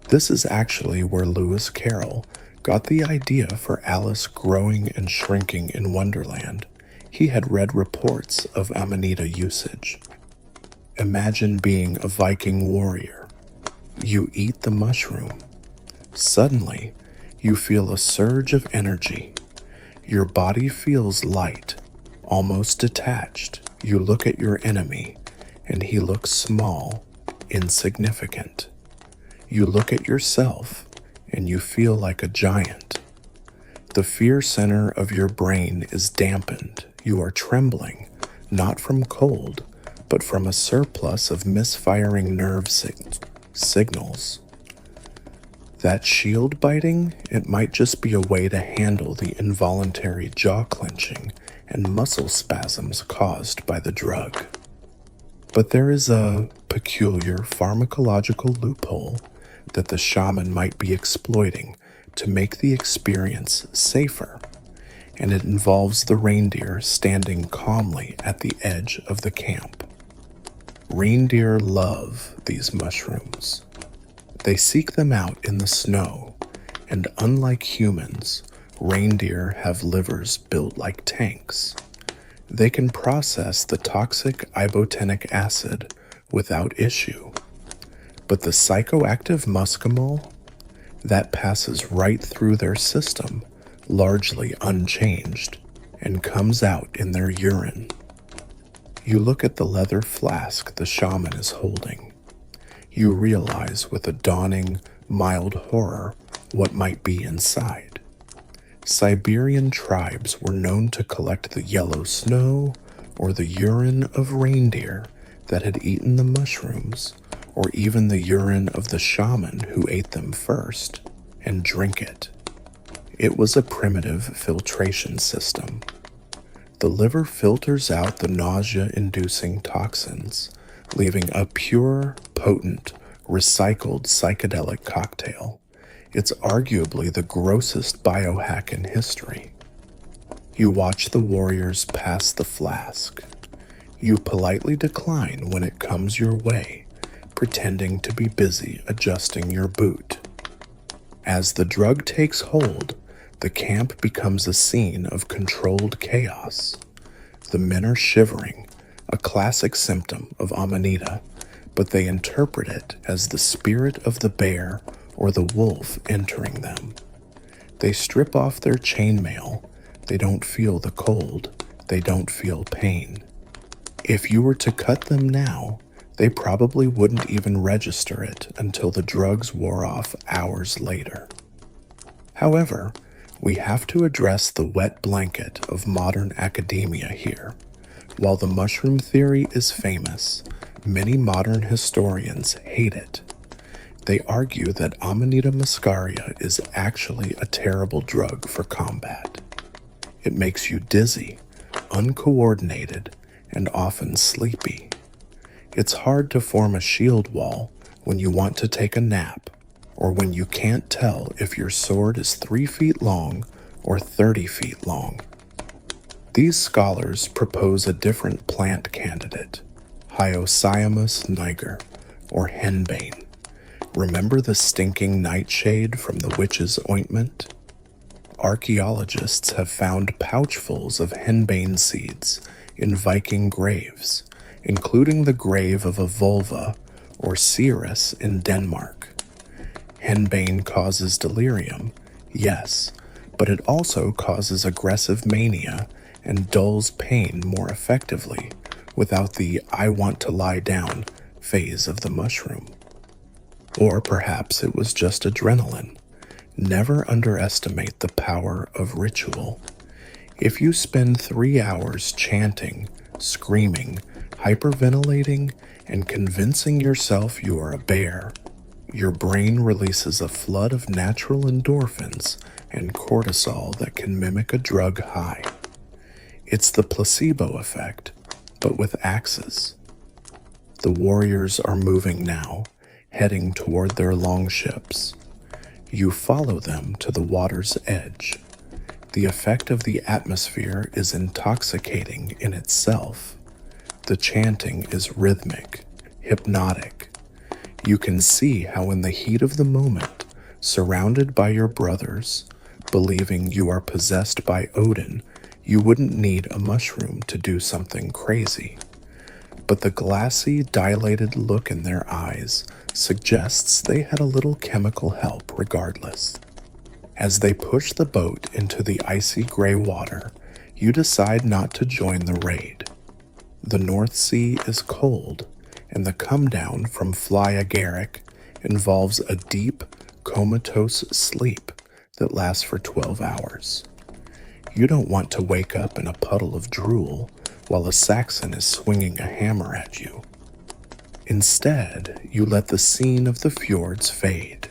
This is actually where Lewis Carroll got the idea for Alice growing and shrinking in Wonderland. He had read reports of Amanita usage. Imagine being a Viking warrior. You eat the mushroom. Suddenly, you feel a surge of energy. Your body feels light, almost detached. You look at your enemy, and he looks small, insignificant. You look at yourself, and you feel like a giant. The fear center of your brain is dampened. You are trembling, not from cold, but from a surplus of misfiring nerve signals. That shield biting, it might just be a way to handle the involuntary jaw clenching and muscle spasms caused by the drug. But there is a peculiar pharmacological loophole that the shaman might be exploiting to make the experience safer, and it involves the reindeer standing calmly at the edge of the camp. Reindeer love these mushrooms. They seek them out in the snow, and unlike humans, Reindeer have livers built like tanks. They can process the toxic ibotenic acid without issue. But the psychoactive muscimol, that passes right through their system, largely unchanged, and comes out in their urine. You look at the leather flask the shaman is holding. You realize with a dawning, mild horror what might be inside. Siberian tribes were known to collect the yellow snow or the urine of reindeer that had eaten the mushrooms, or even the urine of the shaman who ate them first, and drink it. It was a primitive filtration system. The liver filters out the nausea-inducing toxins, leaving a pure, potent, recycled psychedelic cocktail. It's arguably the grossest biohack in history. You watch the warriors pass the flask. You politely decline when it comes your way, pretending to be busy adjusting your boot. As the drug takes hold, the camp becomes a scene of controlled chaos. The men are shivering, a classic symptom of Amanita, but they interpret it as the spirit of the bear or the wolf entering them. They strip off their chainmail. They don't feel the cold. They don't feel pain. If you were to cut them now, they probably wouldn't even register it until the drugs wore off hours later. However, we have to address the wet blanket of modern academia here. While the mushroom theory is famous, many modern historians hate it. They argue that Amanita muscaria is actually a terrible drug for combat. It makes you dizzy, uncoordinated, and often sleepy. It's hard to form a shield wall when you want to take a nap, or when you can't tell if your sword is 3 feet long or 30 feet long. These scholars propose a different plant candidate, Hyoscyamus niger, or henbane. Remember the stinking nightshade from the witch's ointment? Archaeologists have found pouchfuls of henbane seeds in Viking graves, including the grave of a vulva, or seeress, in Denmark. Henbane causes delirium, yes, but it also causes aggressive mania and dulls pain more effectively without the "I want to lie down" phase of the mushroom. Or perhaps it was just adrenaline. Never underestimate the power of ritual. If you spend 3 hours chanting, screaming, hyperventilating, and convincing yourself you are a bear, your brain releases a flood of natural endorphins and cortisol that can mimic a drug high. It's the placebo effect, but with axes. The warriors are moving now, heading toward their longships. You follow them to the water's edge. The effect of the atmosphere is intoxicating in itself. The chanting is rhythmic, hypnotic. You can see how in the heat of the moment, surrounded by your brothers, believing you are possessed by Odin, you wouldn't need a mushroom to do something crazy. But the glassy, dilated look in their eyes suggests they had a little chemical help regardless. As they push the boat into the icy gray water, you decide not to join the raid. The North Sea is cold, and the come down from Fly Agaric involves a deep, comatose sleep that lasts for 12 hours. You don't want to wake up in a puddle of drool while a Saxon is swinging a hammer at you. Instead, you let the scene of the fjords fade.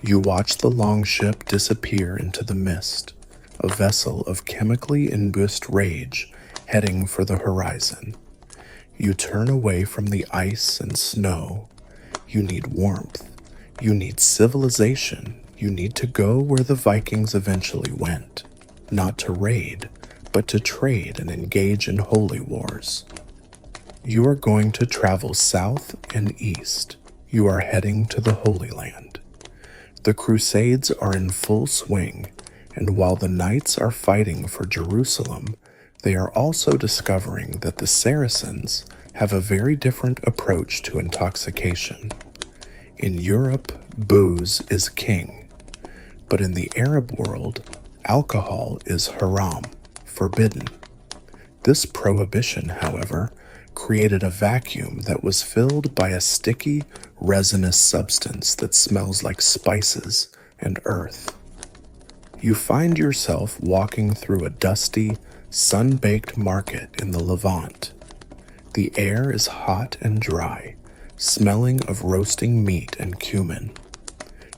You watch the longship disappear into the mist, a vessel of chemically imbued rage heading for the horizon. You turn away from the ice and snow. You need warmth. You need civilization. You need to go where the Vikings eventually went, not to raid, but to trade and engage in holy wars. You are going to travel south and east. You are heading to the Holy Land. The Crusades are in full swing, And while the knights are fighting for Jerusalem, they are also discovering that the Saracens have a very different approach to intoxication. In Europe, booze is king, but in the Arab world, alcohol is haram, forbidden. This prohibition, however, created a vacuum that was filled by a sticky, resinous substance that smells like spices and earth. You find yourself walking through a dusty, sun-baked market in the Levant. The air is hot and dry, smelling of roasting meat and cumin.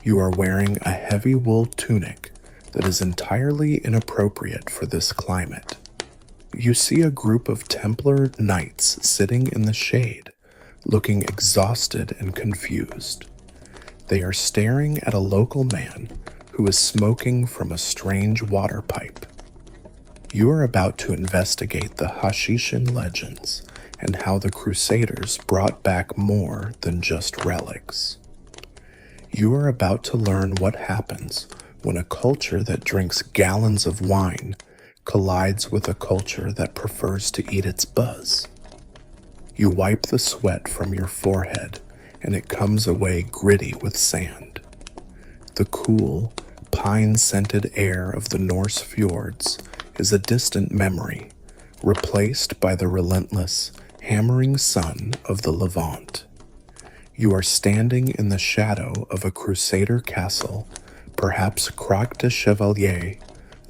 You are wearing a heavy wool tunic that is entirely inappropriate for this climate. You see a group of Templar knights sitting in the shade, looking exhausted and confused. They are staring at a local man who is smoking from a strange water pipe. You are about to investigate the Hashishin legends and how the Crusaders brought back more than just relics. You are about to learn what happens when a culture that drinks gallons of wine collides with a culture that prefers to eat its buzz. You wipe the sweat from your forehead and it comes away gritty with sand. The cool, pine-scented air of the Norse fjords is a distant memory, replaced by the relentless, hammering sun of the Levant. You are standing in the shadow of a Crusader castle, perhaps Croix de Chevalier,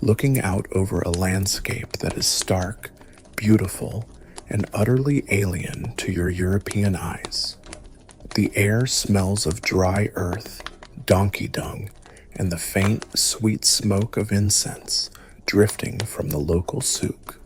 looking out over a landscape that is stark, beautiful, and utterly alien to your European eyes. The air smells of dry earth, donkey dung, and the faint, sweet smoke of incense drifting from the local souk.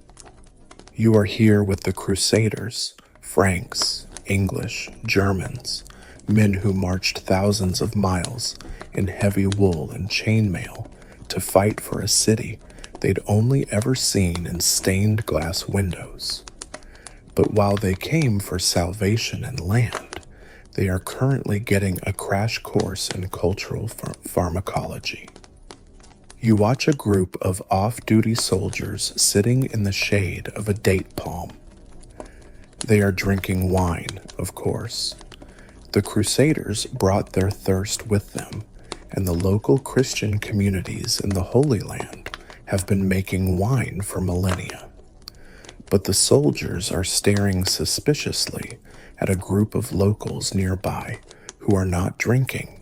You are here with the Crusaders, Franks, English, Germans, men who marched thousands of miles in heavy wool and chainmail to fight for a city they'd only ever seen in stained glass windows. But while they came for salvation and land, they are currently getting a crash course in cultural pharmacology. You watch a group of off-duty soldiers sitting in the shade of a date palm. They are drinking wine, of course. The Crusaders brought their thirst with them, and the local Christian communities in the Holy Land have been making wine for millennia. But the soldiers are staring suspiciously at a group of locals nearby who are not drinking.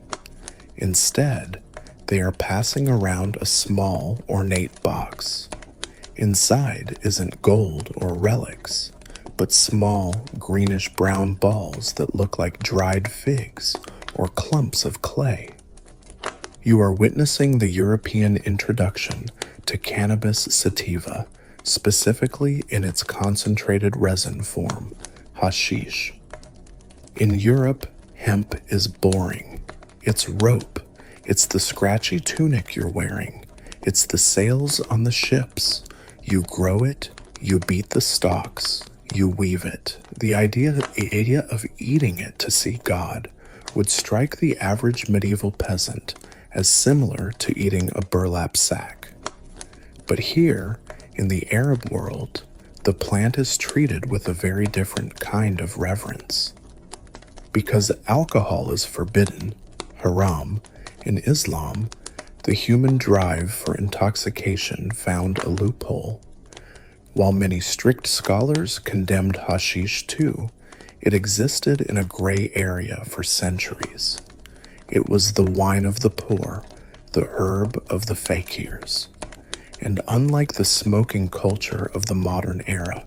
Instead, they are passing around a small, ornate box. Inside isn't gold or relics, but small, greenish-brown balls that look like dried figs or clumps of clay. You are witnessing the European introduction to cannabis sativa, specifically in its concentrated resin form, hashish. In Europe, hemp is boring. It's rope. It's the scratchy tunic you're wearing. It's the sails on the ships. You grow it, you beat the stalks, you weave it. The idea of eating it to see God would strike the average medieval peasant as similar to eating a burlap sack. But here, in the Arab world, the plant is treated with a very different kind of reverence. Because alcohol is forbidden, haram, in Islam, the human drive for intoxication found a loophole. While many strict scholars condemned hashish too, it existed in a gray area for centuries. It was the wine of the poor, the herb of the fakirs. And unlike the smoking culture of the modern era,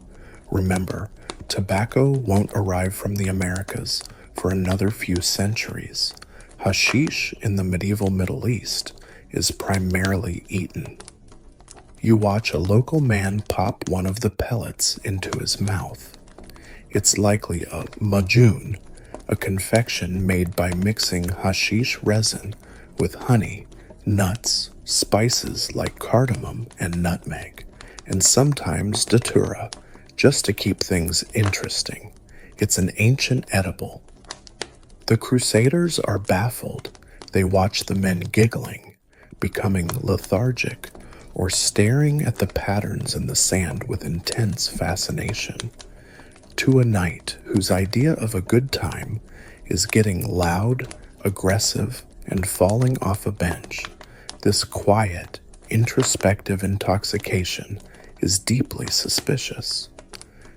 remember, tobacco won't arrive from the Americas for another few centuries. Hashish in the medieval Middle East is primarily eaten. You watch a local man pop one of the pellets into his mouth. It's likely a majun, a confection made by mixing hashish resin with honey, nuts, spices like cardamom and nutmeg, and sometimes datura, just to keep things interesting. It's an ancient edible. The Crusaders are baffled. They watch the men giggling, becoming lethargic or staring at the patterns in the sand with intense fascination, to a knight whose idea of a good time is getting loud, aggressive, and falling off a bench. This quiet, introspective intoxication is deeply suspicious.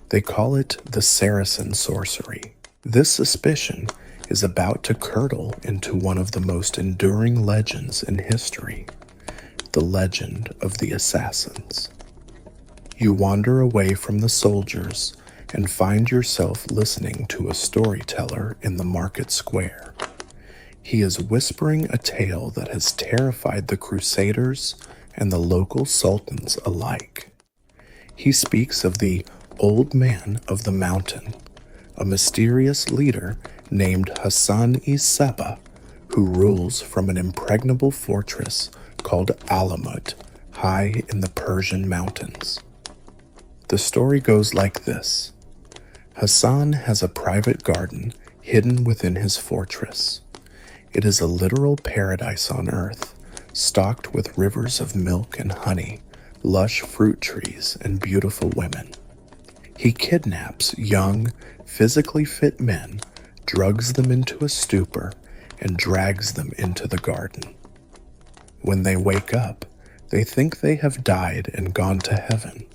They call it the Saracen sorcery. This suspicion is about to curdle into one of the most enduring legends in history, the legend of the assassins. You wander away from the soldiers and find yourself listening to a storyteller in the market square. He is whispering a tale that has terrified the Crusaders and the local sultans alike. He speaks of the Old Man of the Mountain, a mysterious leader named Hassan-i Seba, who rules from an impregnable fortress called Alamut, high in the Persian mountains. The story goes like this. Hassan has a private garden hidden within his fortress. It is a literal paradise on earth, stocked with rivers of milk and honey, lush fruit trees, and beautiful women. He kidnaps young, physically fit men, drugs them into a stupor, and drags them into the garden. When they wake up, they think they have died and gone to heaven.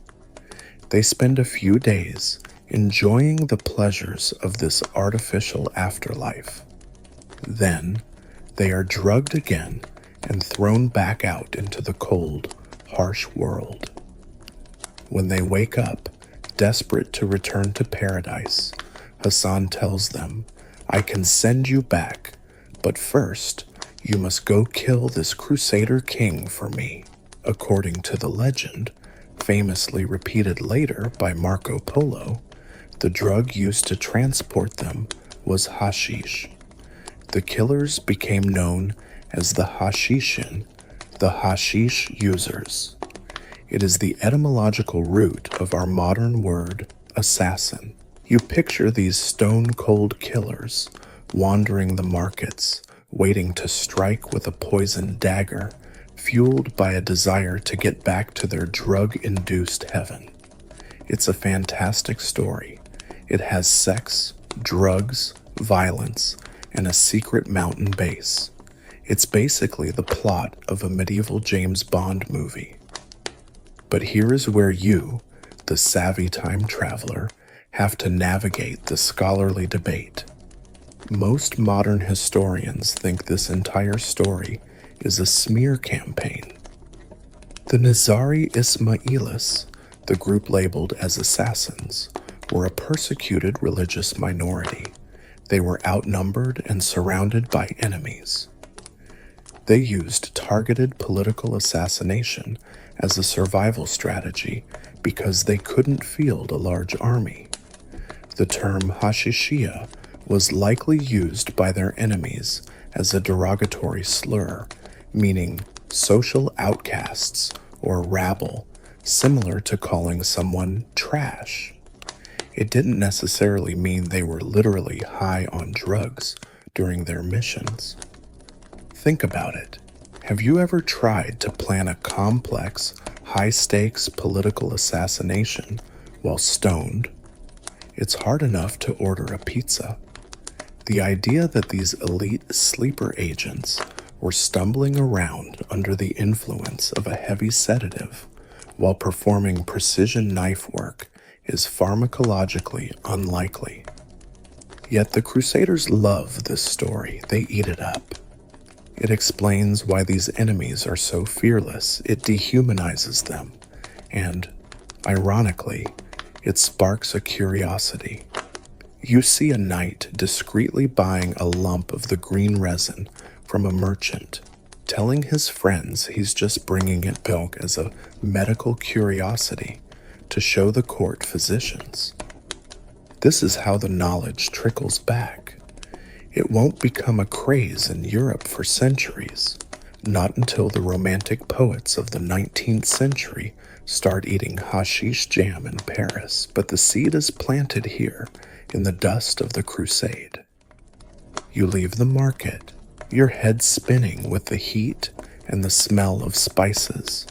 They spend a few days enjoying the pleasures of this artificial afterlife. Then, they are drugged again and thrown back out into the cold, harsh world. When they wake up, desperate to return to paradise, Hassan tells them, "I can send you back, but first, you must go kill this Crusader king for me." According to the legend, famously repeated later by Marco Polo, the drug used to transport them was hashish. The killers became known as the Hashishin, the hashish users. It is the etymological root of our modern word, assassin. You picture these stone-cold killers wandering the markets, waiting to strike with a poisoned dagger, fueled by a desire to get back to their drug-induced heaven. It's a fantastic story. It has sex, drugs, violence, and a secret mountain base. It's basically the plot of a medieval James Bond movie. But here is where you, the savvy time traveler, have to navigate the scholarly debate. Most modern historians think this entire story is a smear campaign. The Nizari Ismailis, the group labeled as assassins, were a persecuted religious minority. They were outnumbered and surrounded by enemies. They used targeted political assassination as a survival strategy because they couldn't field a large army. The term Hashishia was likely used by their enemies as a derogatory slur, meaning social outcasts or rabble, similar to calling someone trash. It didn't necessarily mean they were literally high on drugs during their missions. Think about it. Have you ever tried to plan a complex, high-stakes political assassination while stoned? It's hard enough to order a pizza. The idea that these elite sleeper agents were stumbling around under the influence of a heavy sedative while performing precision knife work is pharmacologically unlikely. Yet the Crusaders love this story. They eat it up. It explains why these enemies are so fearless. It dehumanizes them. And, ironically, it sparks a curiosity. You see a knight discreetly buying a lump of the green resin from a merchant, telling his friends he's just bringing it back as a medical curiosity to show the court physicians. This is how the knowledge trickles back. It won't become a craze in Europe for centuries, not until the romantic poets of the 19th century start eating hashish jam in Paris, but the seed is planted here in the dust of the crusade. You leave the market, your head spinning with the heat and the smell of spices.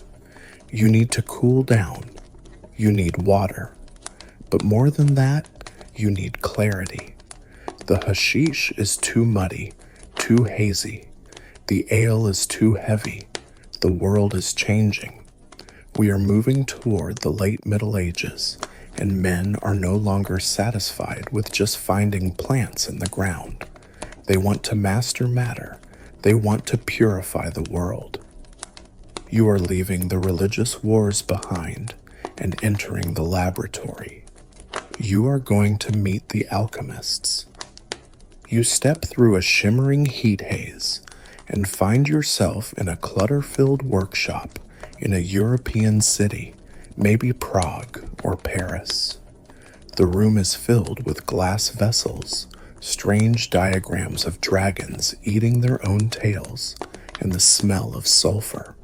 You need to cool down. You need water. But more than that, you need clarity. The hashish is too muddy, too hazy. The ale is too heavy. The world is changing. We are moving toward the late Middle Ages, and men are no longer satisfied with just finding plants in the ground. They want to master matter. They want to purify the world. You are leaving the religious wars behind and entering the laboratory. You are going to meet the alchemists. You step through a shimmering heat haze and find yourself in a clutter-filled workshop in a European city, maybe Prague or Paris. The room is filled with glass vessels, strange diagrams of dragons eating their own tails, and the smell of sulfur.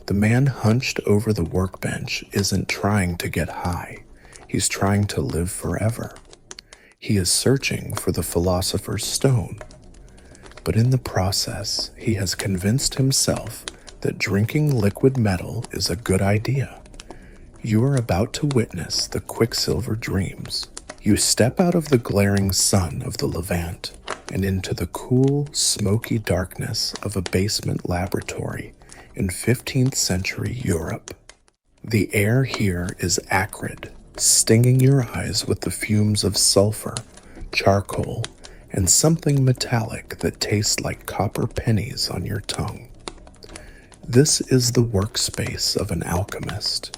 The man hunched over the workbench isn't trying to get high. He's trying to live forever. He is searching for the philosopher's stone. But in the process, he has convinced himself that drinking liquid metal is a good idea. You are about to witness the Quicksilver dreams. You step out of the glaring sun of the Levant and into the cool, smoky darkness of a basement laboratory in 15th century Europe. The air here is acrid, stinging your eyes with the fumes of sulfur, charcoal, and something metallic that tastes like copper pennies on your tongue. This is the workspace of an alchemist.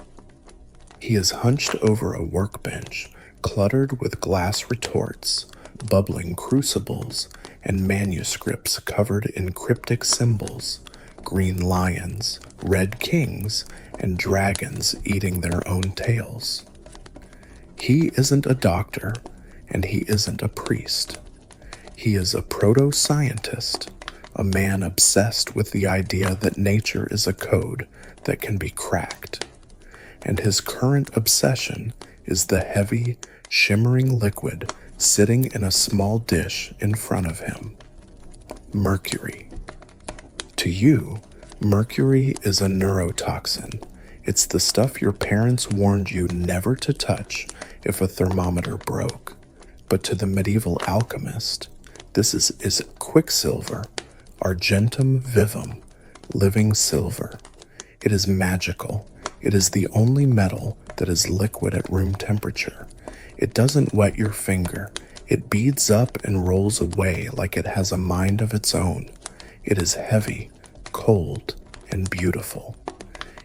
He is hunched over a workbench cluttered with glass retorts, bubbling crucibles, and manuscripts covered in cryptic symbols, green lions, red kings, and dragons eating their own tails. He isn't a doctor, and he isn't a priest. He is a proto-scientist, a man obsessed with the idea that nature is a code that can be cracked. And his current obsession is the heavy, shimmering liquid sitting in a small dish in front of him. Mercury. To you, mercury is a neurotoxin. It's the stuff your parents warned you never to touch if a thermometer broke. But to the medieval alchemist, this is quicksilver, argentum vivum, living silver. It is magical. It is the only metal that is liquid at room temperature. It doesn't wet your finger. It beads up and rolls away like it has a mind of its own. It is heavy, cold, and beautiful.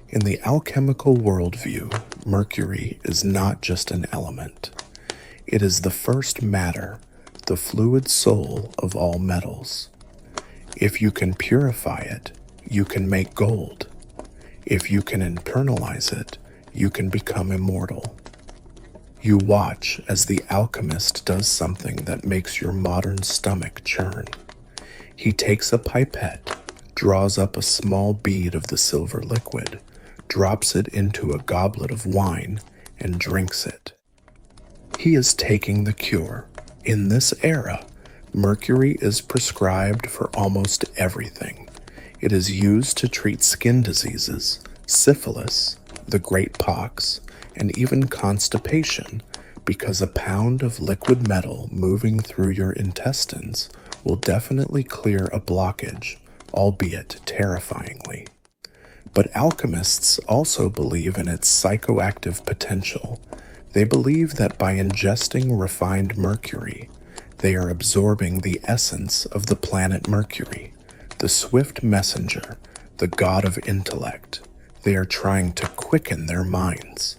In the alchemical worldview, mercury is not just an element. It is the first matter, the fluid soul of all metals. If you can purify it, you can make gold. If you can internalize it, you can become immortal. You watch as the alchemist does something that makes your modern stomach churn. He takes a pipette, draws up a small bead of the silver liquid, drops it into a goblet of wine, and drinks it. He is taking the cure. In this era, mercury is prescribed for almost everything. It is used to treat skin diseases, syphilis, the Great Pox, and even constipation, because a pound of liquid metal moving through your intestines will definitely clear a blockage, albeit terrifyingly. But alchemists also believe in its psychoactive potential. They believe that by ingesting refined mercury, they are absorbing the essence of the planet Mercury, the swift messenger, the god of intellect. They are trying to quicken their minds.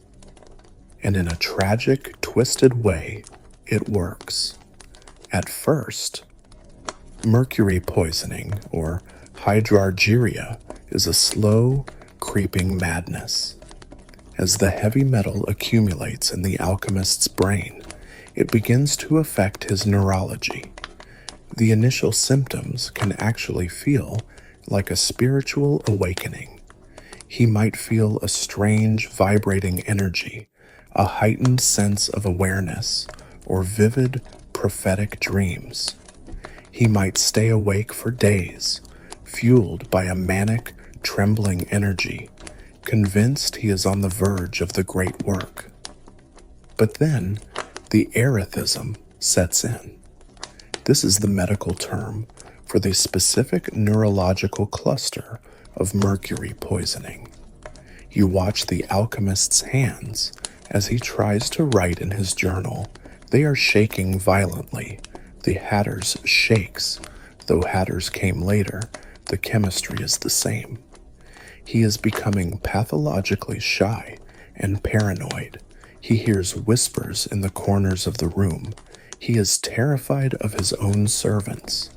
And in a tragic, twisted way, it works. At first, mercury poisoning, or hydrargyria, is a slow, creeping madness. As the heavy metal accumulates in the alchemist's brain, it begins to affect his neurology. The initial symptoms can actually feel like a spiritual awakening. He might feel a strange, vibrating energy, a heightened sense of awareness, or vivid, prophetic dreams. He might stay awake for days, fueled by a manic, trembling energy, convinced he is on the verge of the great work. But then, the erethism sets in. This is the medical term for the specific neurological cluster of mercury poisoning. You watch the alchemist's hands as he tries to write in his journal. They are shaking violently. The hatter's shakes. Though hatters came later, the chemistry is the same. He is becoming pathologically shy and paranoid. He hears whispers in the corners of the room. He is terrified of his own servants.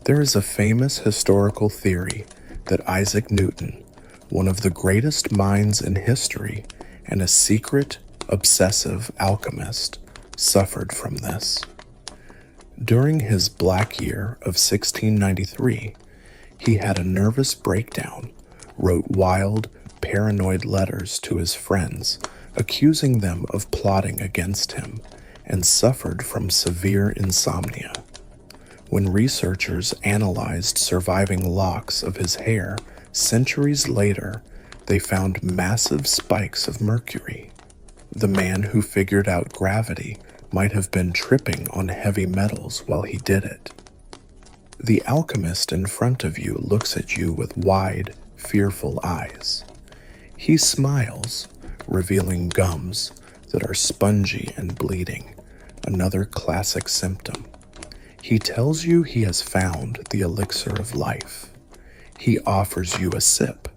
There is a famous historical theory that Isaac Newton, one of the greatest minds in history and a secret, obsessive alchemist, suffered from this. During his Black Year of 1693, he had a nervous breakdown, wrote wild, paranoid letters to his friends, accusing them of plotting against him, and suffered from severe insomnia. When researchers analyzed surviving locks of his hair centuries later, they found massive spikes of mercury. The man who figured out gravity might have been tripping on heavy metals while he did it. The alchemist in front of you looks at you with wide, fearful eyes. He smiles, revealing gums that are spongy and bleeding, another classic symptom. He tells you he has found the elixir of life. He offers you a sip.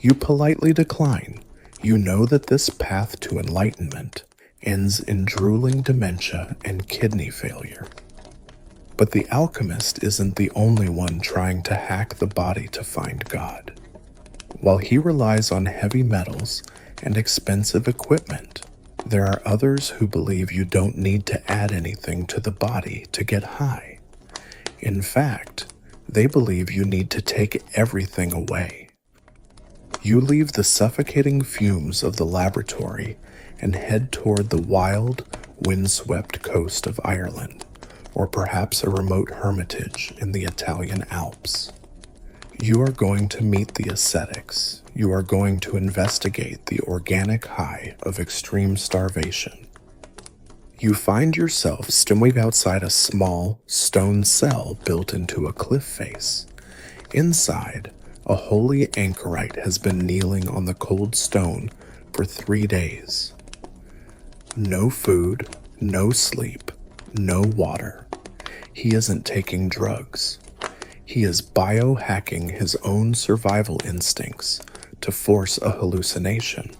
You politely decline. You know that this path to enlightenment ends in drooling dementia and kidney failure. But the alchemist isn't the only one trying to hack the body to find God. While he relies on heavy metals and expensive equipment, there are others who believe you don't need to add anything to the body to get high. In fact, they believe you need to take everything away. You leave the suffocating fumes of the laboratory and head toward the wild, windswept coast of Ireland, or perhaps a remote hermitage in the Italian Alps. You are going to meet the ascetics. You are going to investigate the organic high of extreme starvation. You find yourself standing outside a small, stone cell built into a cliff face. Inside, a holy anchorite has been kneeling on the cold stone for 3 days. No food, no sleep, no water. He isn't taking drugs. He is biohacking his own survival instincts to force a hallucination.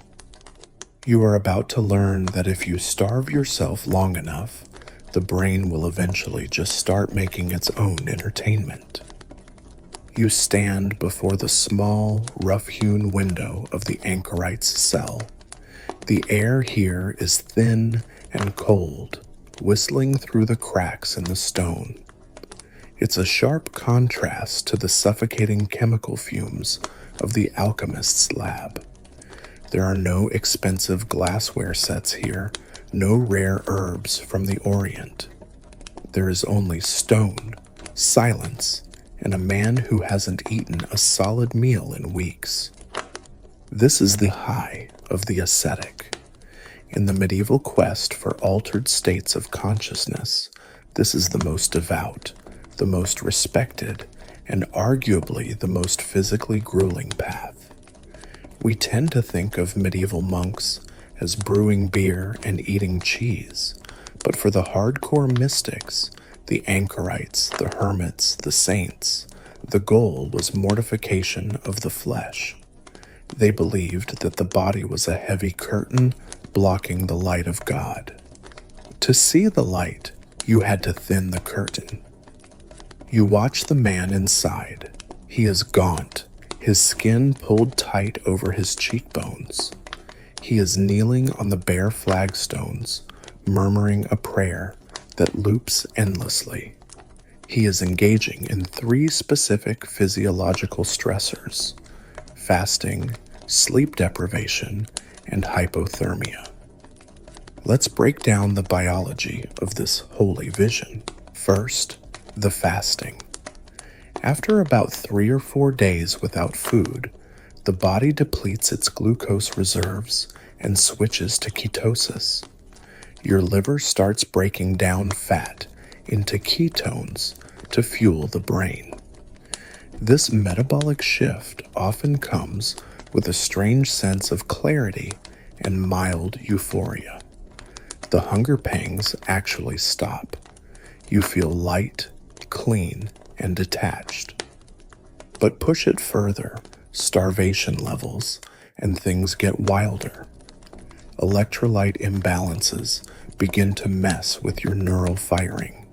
You are about to learn that if you starve yourself long enough, the brain will eventually just start making its own entertainment. You stand before the small, rough-hewn window of the anchorite's cell. The air here is thin and cold, whistling through the cracks in the stone. It's a sharp contrast to the suffocating chemical fumes of the alchemist's lab. There are no expensive glassware sets here, no rare herbs from the Orient. There is only stone, silence, and a man who hasn't eaten a solid meal in weeks. This is the high of the ascetic. In the medieval quest for altered states of consciousness, this is the most devout, the most respected, and arguably the most physically grueling path. We tend to think of medieval monks as brewing beer and eating cheese, but for the hardcore mystics, the anchorites, the hermits, the saints, the goal was mortification of the flesh. They believed that the body was a heavy curtain blocking the light of God. To see the light, you had to thin the curtain. You watch the man inside. He is gaunt, his skin pulled tight over his cheekbones. He is kneeling on the bare flagstones, murmuring a prayer that loops endlessly. He is engaging in 3 specific physiological stressors: fasting, sleep deprivation, and hypothermia. Let's break down the biology of this holy vision. First, the fasting. After about 3 or 4 days without food, the body depletes its glucose reserves and switches to ketosis. Your liver starts breaking down fat into ketones to fuel the brain. This metabolic shift often comes with a strange sense of clarity and mild euphoria. The hunger pangs actually stop. You feel light, clean, and detached. But push it further, starvation levels, and things get wilder. Electrolyte imbalances begin to mess with your neural firing.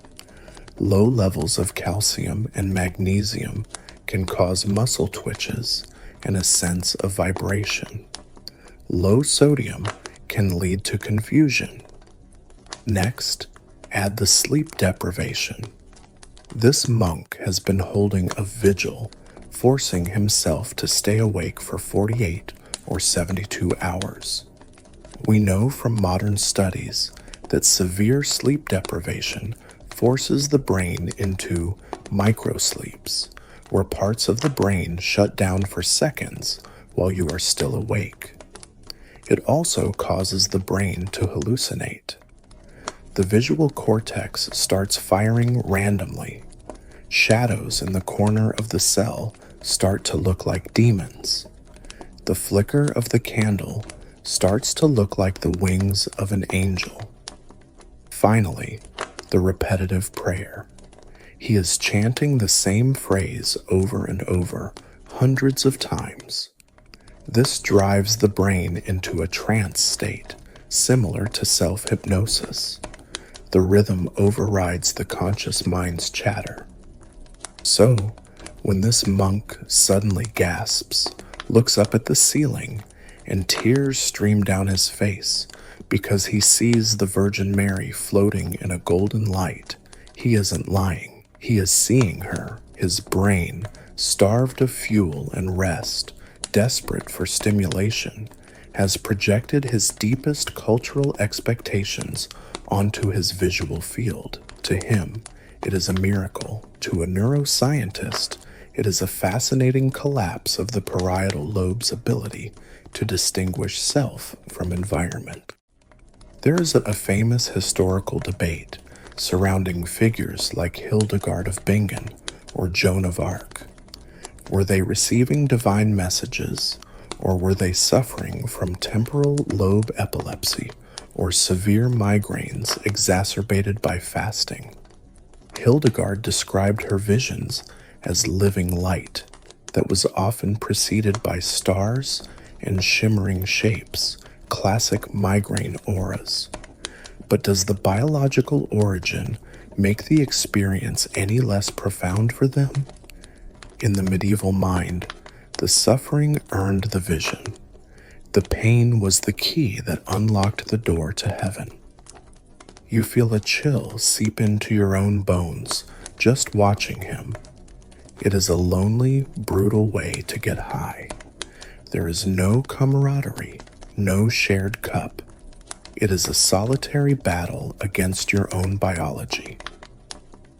Low levels of calcium and magnesium can cause muscle twitches and a sense of vibration. Low sodium can lead to confusion. Next, add the sleep deprivation. This monk has been holding a vigil, forcing himself to stay awake for 48 or 72 hours. We know from modern studies that severe sleep deprivation forces the brain into microsleeps, where parts of the brain shut down for seconds while you are still awake. It also causes the brain to hallucinate. The visual cortex starts firing randomly. Shadows in the corner of the cell start to look like demons. The flicker of the candle starts to look like the wings of an angel. Finally, the repetitive prayer. He is chanting the same phrase over and over, hundreds of times. This drives the brain into a trance state, similar to self-hypnosis. The rhythm overrides the conscious mind's chatter. So, when this monk suddenly gasps, looks up at the ceiling, and tears stream down his face because he sees the Virgin Mary floating in a golden light, he isn't lying. He is seeing her, his brain, starved of fuel and rest, desperate for stimulation, has projected his deepest cultural expectations onto his visual field. To him, it is a miracle. To a neuroscientist, it is a fascinating collapse of the parietal lobe's ability to distinguish self from environment. There is a famous historical debate surrounding figures like Hildegard of Bingen or Joan of Arc. Were they receiving divine messages, or were they suffering from temporal lobe epilepsy or severe migraines exacerbated by fasting? Hildegard described her visions as living light that was often preceded by stars and shimmering shapes, classic migraine auras. But does the biological origin make the experience any less profound for them? In the medieval mind, the suffering earned the vision. The pain was the key that unlocked the door to heaven. You feel a chill seep into your own bones just watching him. It is a lonely, brutal way to get high. There is no camaraderie, no shared cup. It is a solitary battle against your own biology.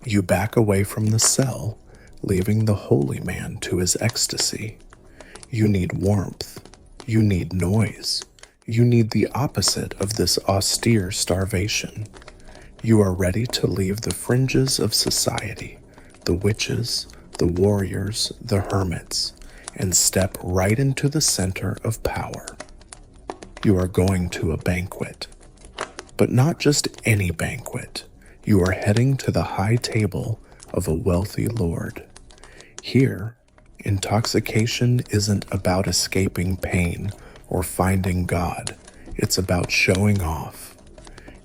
You back away from the cell, leaving the holy man to his ecstasy. You need warmth. You need noise. You need the opposite of this austere starvation. You are ready to leave the fringes of society, the witches, the warriors, the hermits, and step right into the center of power. You are going to a banquet. But not just any banquet. You are heading to the high table of a wealthy lord. Here, intoxication isn't about escaping pain or finding God. It's about showing off.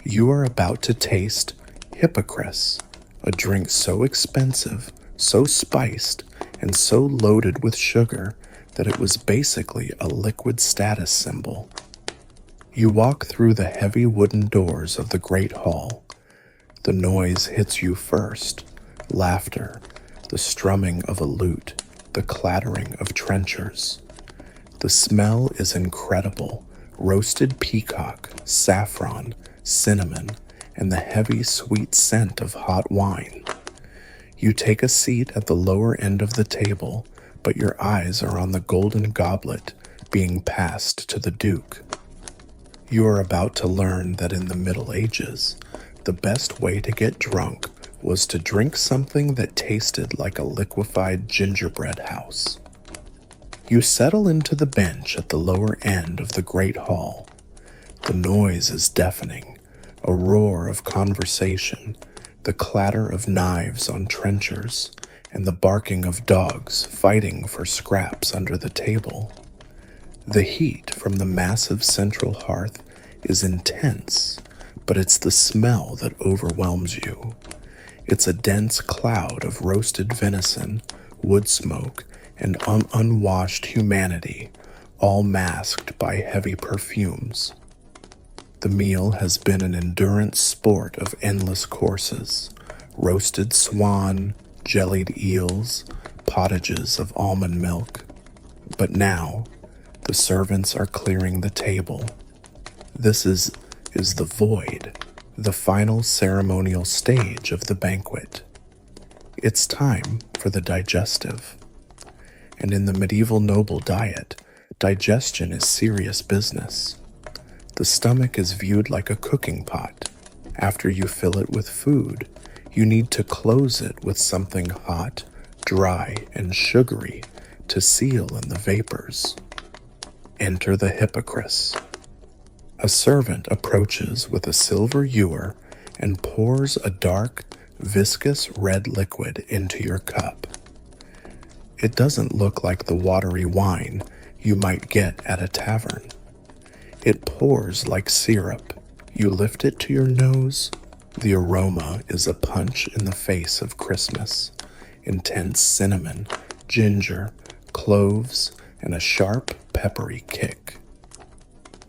You are about to taste Hippocras, a drink so expensive, so spiced, and so loaded with sugar that it was basically a liquid status symbol. You walk through the heavy wooden doors of the great hall. The noise hits you first. Laughter, the strumming of a lute, the clattering of trenchers. The smell is incredible. Roasted peacock, saffron, cinnamon, and the heavy sweet scent of hot wine. You take a seat at the lower end of the table, but your eyes are on the golden goblet being passed to the Duke. You are about to learn that in the Middle Ages, the best way to get drunk was to drink something that tasted like a liquefied gingerbread house. You settle into the bench at the lower end of the great hall. The noise is deafening, a roar of conversation, the clatter of knives on trenchers, and the barking of dogs fighting for scraps under the table. The heat from the massive central hearth is intense, but it's the smell that overwhelms you. It's a dense cloud of roasted venison, wood smoke, and unwashed humanity, all masked by heavy perfumes. The meal has been an endurance sport of endless courses: roasted swan, jellied eels, pottages of almond milk. But now, the servants are clearing the table. This is the void, the final ceremonial stage of the banquet. It's time for the digestive. And in the medieval noble diet, digestion is serious business. The stomach is viewed like a cooking pot. After you fill it with food, you need to close it with something hot, dry, and sugary to seal in the vapors. Enter the hypocrite. A servant approaches with a silver ewer and pours a dark, viscous red liquid into your cup. It doesn't look like the watery wine you might get at a tavern. It pours like syrup. You lift it to your nose. The aroma is a punch in the face of Christmas. Intense cinnamon, ginger, cloves, and a sharp, peppery kick.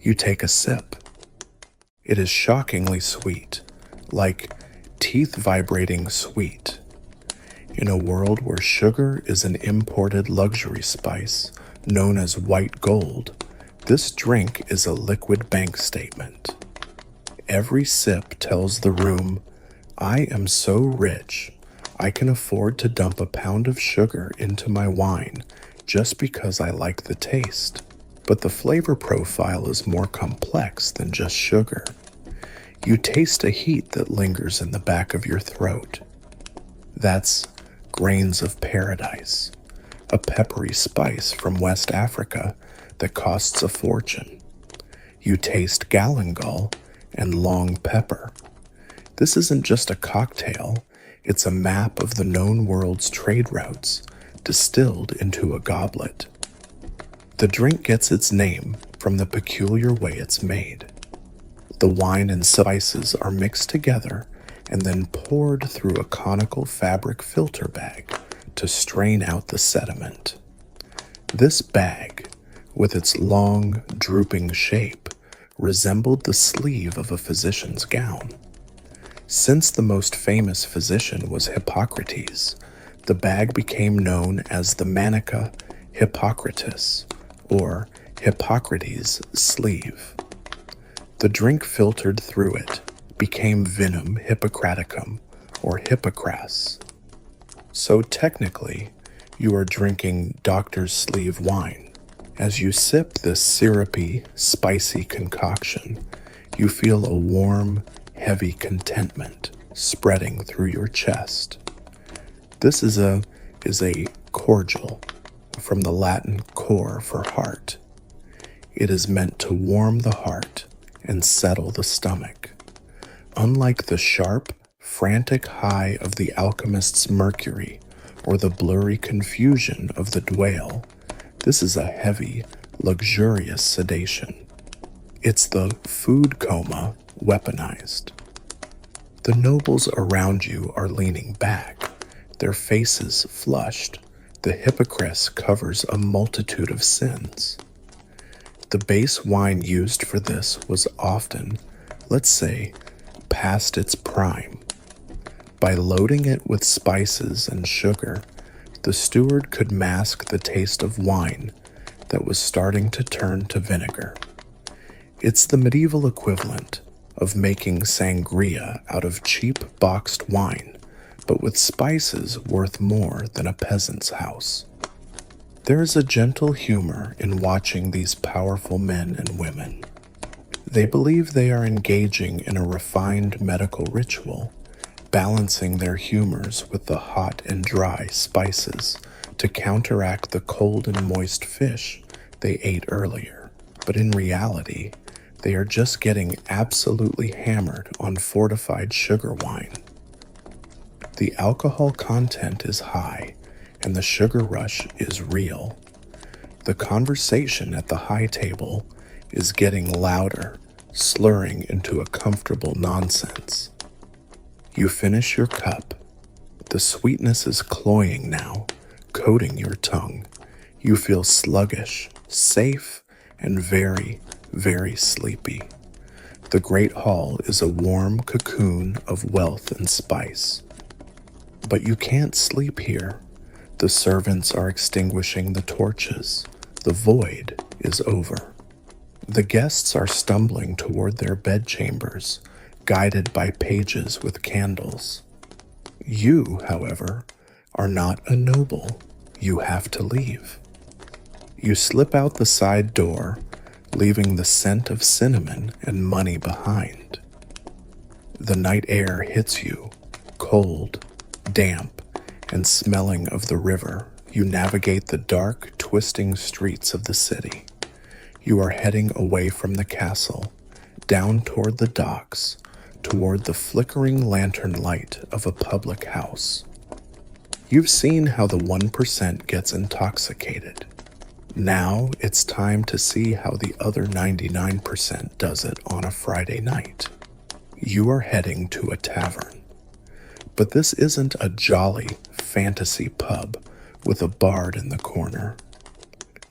You take a sip. It is shockingly sweet, like teeth-vibrating sweet. In a world where sugar is an imported luxury spice known as white gold, this drink is a liquid bank statement. Every sip tells the room, I am so rich, I can afford to dump a pound of sugar into my wine just because I like the taste. But the flavor profile is more complex than just sugar. You taste a heat that lingers in the back of your throat. That's grains of paradise, a peppery spice from West Africa that costs a fortune. You taste galangal and long pepper. This isn't just a cocktail, it's a map of the known world's trade routes, distilled into a goblet. The drink gets its name from the peculiar way it's made. The wine and spices are mixed together and then poured through a conical fabric filter bag to strain out the sediment. This bag, with its long, drooping shape, resembled the sleeve of a physician's gown. Since the most famous physician was Hippocrates, the bag became known as the Manica Hippocratis, or Hippocrates' sleeve. The drink filtered through it became Vinum Hippocraticum, or Hippocras. So technically, you are drinking doctor's sleeve wine. As you sip this syrupy, spicy concoction, you feel a warm, heavy contentment spreading through your chest. This is a cordial, from the Latin cor for heart. It is meant to warm the heart and settle the stomach. Unlike the sharp, frantic high of the alchemist's mercury or the blurry confusion of the dwale, this is a heavy, luxurious sedation. It's the food coma weaponized. The nobles around you are leaning back, their faces flushed. The hypocrite covers a multitude of sins. The base wine used for this was often, let's say, past its prime. By loading it with spices and sugar, the steward could mask the taste of wine that was starting to turn to vinegar. It's the medieval equivalent of making sangria out of cheap boxed wine but with spices worth more than a peasant's house. There is a gentle humor in watching these powerful men and women. They believe they are engaging in a refined medical ritual, balancing their humors with the hot and dry spices to counteract the cold and moist fish they ate earlier. But in reality, they are just getting absolutely hammered on fortified sugar wine. The alcohol content is high, and the sugar rush is real. The conversation at the high table is getting louder, slurring into a comfortable nonsense. You finish your cup. The sweetness is cloying now, coating your tongue. You feel sluggish, safe, and very, very sleepy. The great hall is a warm cocoon of wealth and spice. But you can't sleep here. The servants are extinguishing the torches. The void is over. The guests are stumbling toward their bedchambers, guided by pages with candles. You, however, are not a noble. You have to leave. You slip out the side door, leaving the scent of cinnamon and money behind. The night air hits you, cold, damp, and smelling of the river. You navigate the dark, twisting streets of the city. You are heading away from the castle, down toward the docks, toward the flickering lantern light of a public house. You've seen how the 1% gets intoxicated. Now it's time to see how the other 99% does it on a Friday night. You are heading to a tavern. But this isn't a jolly fantasy pub with a bard in the corner.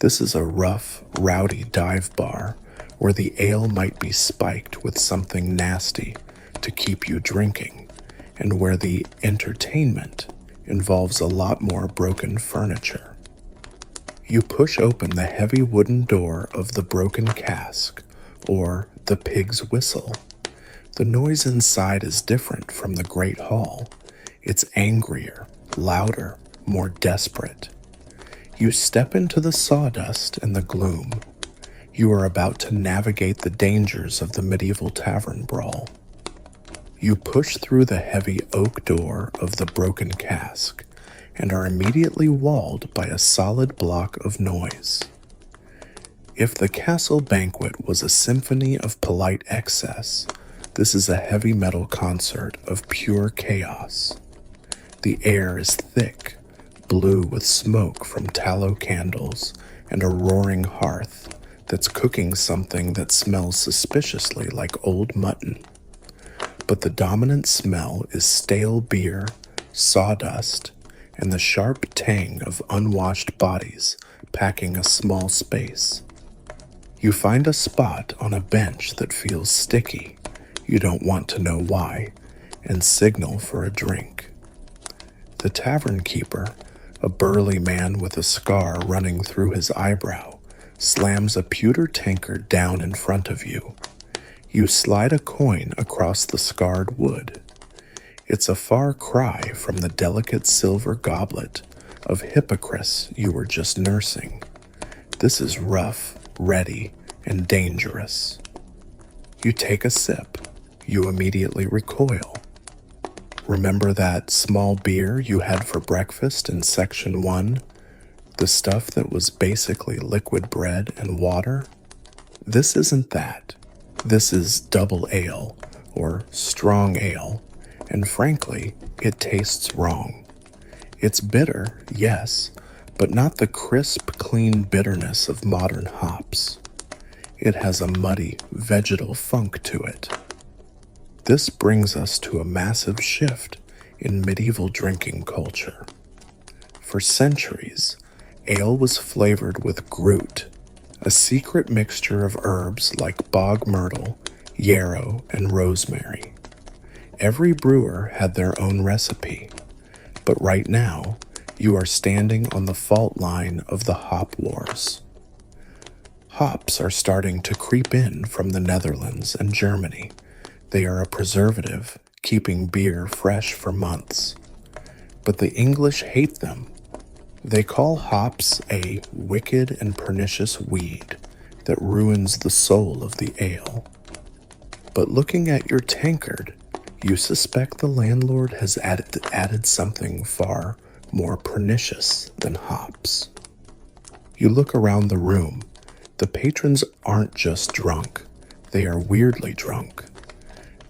This is a rough, rowdy dive bar where the ale might be spiked with something nasty to keep you drinking, and where the entertainment involves a lot more broken furniture. You push open the heavy wooden door of the broken cask, or the pig's whistle. The noise inside is different from the great hall. It's angrier, louder, more desperate. You step into the sawdust and the gloom. You are about to navigate the dangers of the medieval tavern brawl. You push through the heavy oak door of the broken cask and are immediately walled by a solid block of noise. If the castle banquet was a symphony of polite excess, this is a heavy metal concert of pure chaos. The air is thick, blue with smoke from tallow candles and a roaring hearth that's cooking something that smells suspiciously like old mutton. But the dominant smell is stale beer, sawdust, and the sharp tang of unwashed bodies packing a small space. You find a spot on a bench that feels sticky. You don't want to know why, and signal for a drink. The tavern keeper, a burly man with a scar running through his eyebrow, slams a pewter tankard down in front of you. You slide a coin across the scarred wood. It's a far cry from the delicate silver goblet of Hippocras you were just nursing. This is rough, ready, and dangerous. You take a sip. You immediately recoil. Remember that small beer you had for breakfast in Section 1? The stuff that was basically liquid bread and water? This isn't that. This is double ale, or strong ale, and frankly, it tastes wrong. It's bitter, yes, but not the crisp, clean bitterness of modern hops. It has a muddy, vegetal funk to it. This brings us to a massive shift in medieval drinking culture. For centuries, ale was flavored with groot, a secret mixture of herbs like bog myrtle, yarrow, and rosemary. Every brewer had their own recipe, but right now, you are standing on the fault line of the hop wars. Hops are starting to creep in from the Netherlands and Germany. They are a preservative, keeping beer fresh for months. but the English hate them. They call hops a wicked and pernicious weed that ruins the soul of the ale. But looking at your tankard, you suspect the landlord has added something far more pernicious than hops. You look around the room. The patrons aren't just drunk, they are weirdly drunk.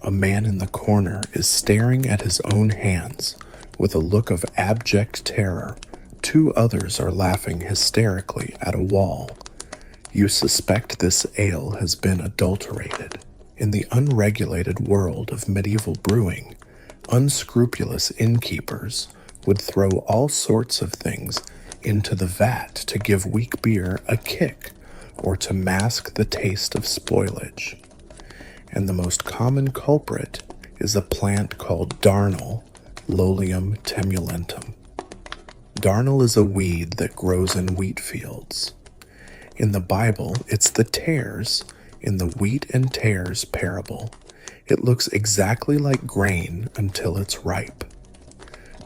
A man in the corner is staring at his own hands with a look of abject terror. Two others are laughing hysterically at a wall. You suspect this ale has been adulterated. In the unregulated world of medieval brewing, unscrupulous innkeepers would throw all sorts of things into the vat to give weak beer a kick or to mask the taste of spoilage. And the most common culprit is a plant called darnel, Lolium temulentum. Darnel is a weed that grows in wheat fields. In the Bible, it's the tares in the wheat and tares parable. It looks exactly like grain until it's ripe.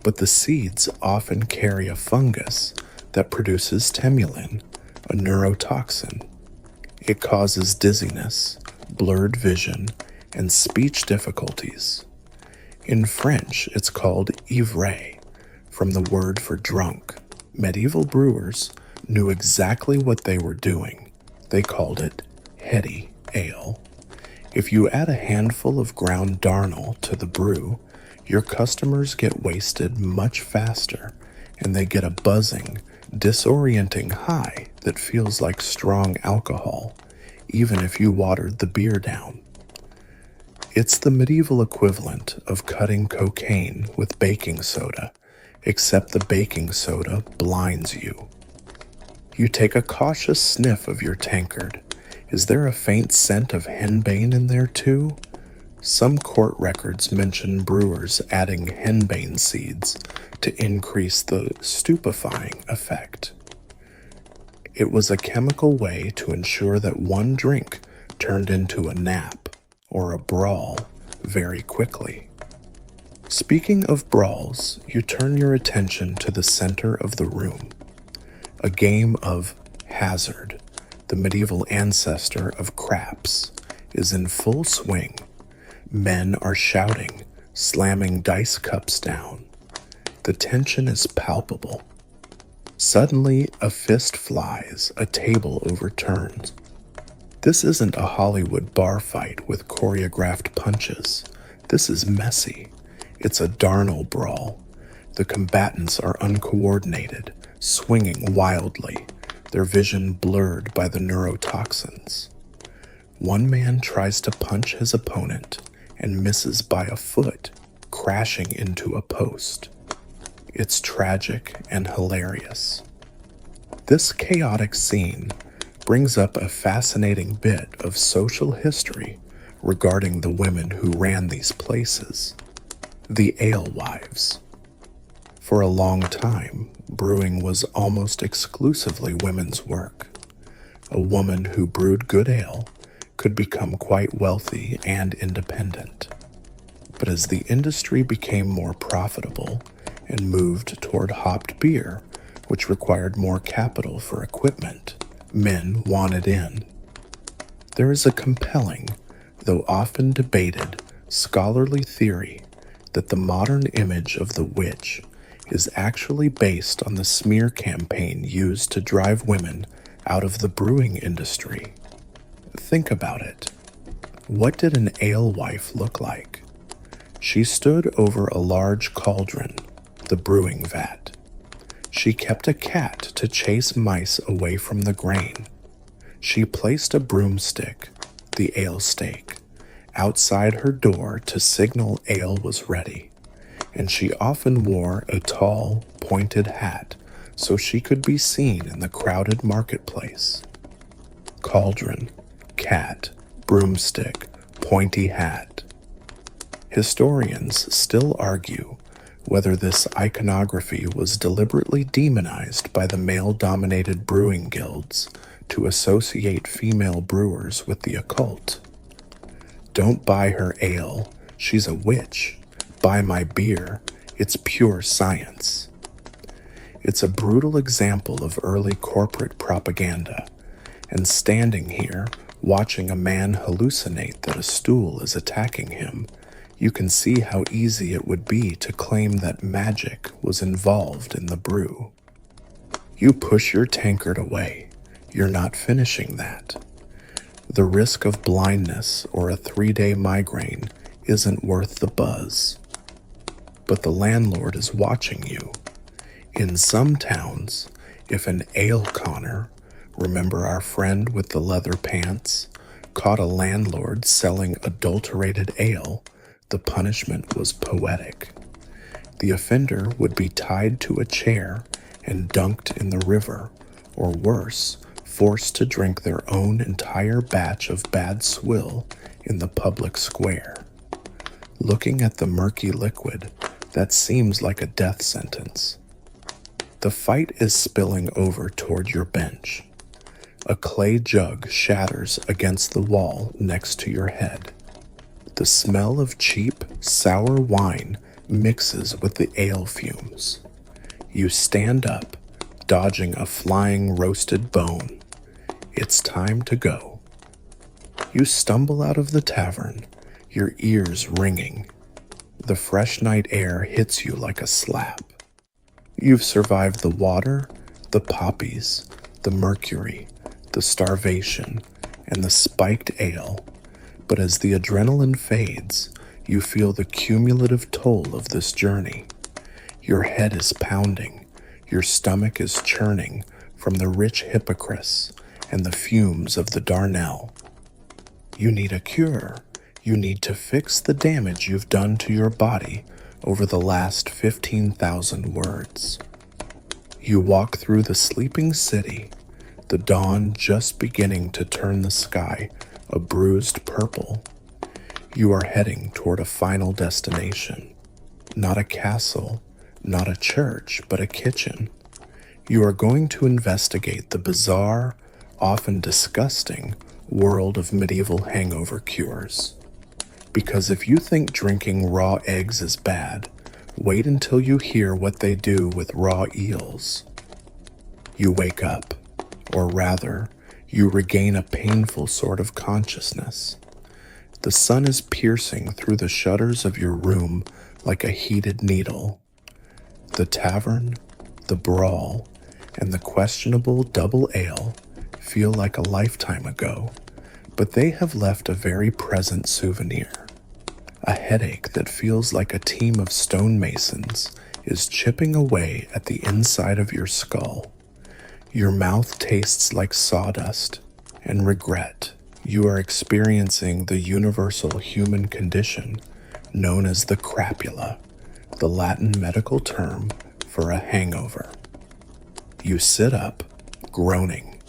But the seeds often carry a fungus that produces temulin, a neurotoxin. It causes dizziness, blurred vision, and speech difficulties. In French, it's called ivre, from the word for drunk. Medieval brewers knew exactly what they were doing. They called it heady ale. If you add a handful of ground darnel to the brew, your customers get wasted much faster, and they get a buzzing, disorienting high that feels like strong alcohol, even if you watered the beer down. It's the medieval equivalent of cutting cocaine with baking soda, except the baking soda blinds you. You take a cautious sniff of your tankard. Is there a faint scent of henbane in there too? Some court records mention brewers adding henbane seeds to increase the stupefying effect. It was a chemical way to ensure that one drink turned into a nap or a brawl very quickly. Speaking of brawls, you turn your attention to the center of the room. A game of hazard, the medieval ancestor of craps, is in full swing. Men are shouting, slamming dice cups down. The tension is palpable. Suddenly, a fist flies, a table overturns. This isn't a Hollywood bar fight with choreographed punches. This is messy. It's a darnel brawl. The combatants are uncoordinated, swinging wildly, their vision blurred by the neurotoxins. One man tries to punch his opponent and misses by a foot, crashing into a post. It's tragic and hilarious. This chaotic scene brings up a fascinating bit of social history regarding the women who ran these places, the alewives. For a long time, brewing was almost exclusively women's work. A woman who brewed good ale could become quite wealthy and independent. But as the industry became more profitable and moved toward hopped beer, which required more capital for equipment, men wanted in. There is a compelling, though often debated, scholarly theory that the modern image of the witch is actually based on the smear campaign used to drive women out of the brewing industry. Think about it. What did an alewife look like? She stood over a large cauldron, the brewing vat. She kept a cat to chase mice away from the grain. She placed a broomstick, the ale stake, outside her door to signal ale was ready, and she often wore a tall, pointed hat so she could be seen in the crowded marketplace. Cauldron, cat, broomstick, pointy hat. Historians still argue whether this iconography was deliberately demonized by the male-dominated brewing guilds to associate female brewers with the occult. Don't buy her ale, she's a witch. Buy my beer, It's pure science. It's a brutal example of early corporate propaganda, and standing here, watching a man hallucinate that a stool is attacking him, you can see how easy it would be to claim that magic was involved in the brew. You push your tankard away. You're not finishing that. The risk of blindness or a 3-day migraine isn't worth the buzz. But the landlord is watching you. In some towns, if an ale conner, remember our friend with the leather pants, caught a landlord selling adulterated ale, the punishment was poetic. The offender would be tied to a chair and dunked in the river, or worse, forced to drink their own entire batch of bad swill in the public square. Looking at the murky liquid, that seems like a death sentence. The fight is spilling over toward your bench. A clay jug shatters against the wall next to your head. The smell of cheap, sour wine mixes with the ale fumes. You stand up, dodging a flying roasted bone. It's time to go. You stumble out of the tavern, your ears ringing. The fresh night air hits you like a slap. You've survived the water, the poppies, the mercury, the starvation, and the spiked ale. But as the adrenaline fades, you feel the cumulative toll of this journey. Your head is pounding, your stomach is churning from the rich hippocras and the fumes of the darnel. You need a cure. You need to fix the damage you've done to your body over the last 15,000 words. You walk through the sleeping city, the dawn just beginning to turn the sky a bruised purple. You are heading toward a final destination. Not a castle, not a church, but a kitchen. You are going to investigate the bizarre, often disgusting, world of medieval hangover cures. Because if you think drinking raw eggs is bad, wait until you hear what they do with raw eels. You wake up, or rather, you regain a painful sort of consciousness. The sun is piercing through the shutters of your room like a heated needle. The tavern, the brawl, and the questionable double ale feel like a lifetime ago, but they have left a very present souvenir. A headache that feels like a team of stonemasons is chipping away at the inside of your skull. Your mouth tastes like sawdust and regret. You are experiencing the universal human condition known as the crapula, the Latin medical term for a hangover. You sit up, groaning.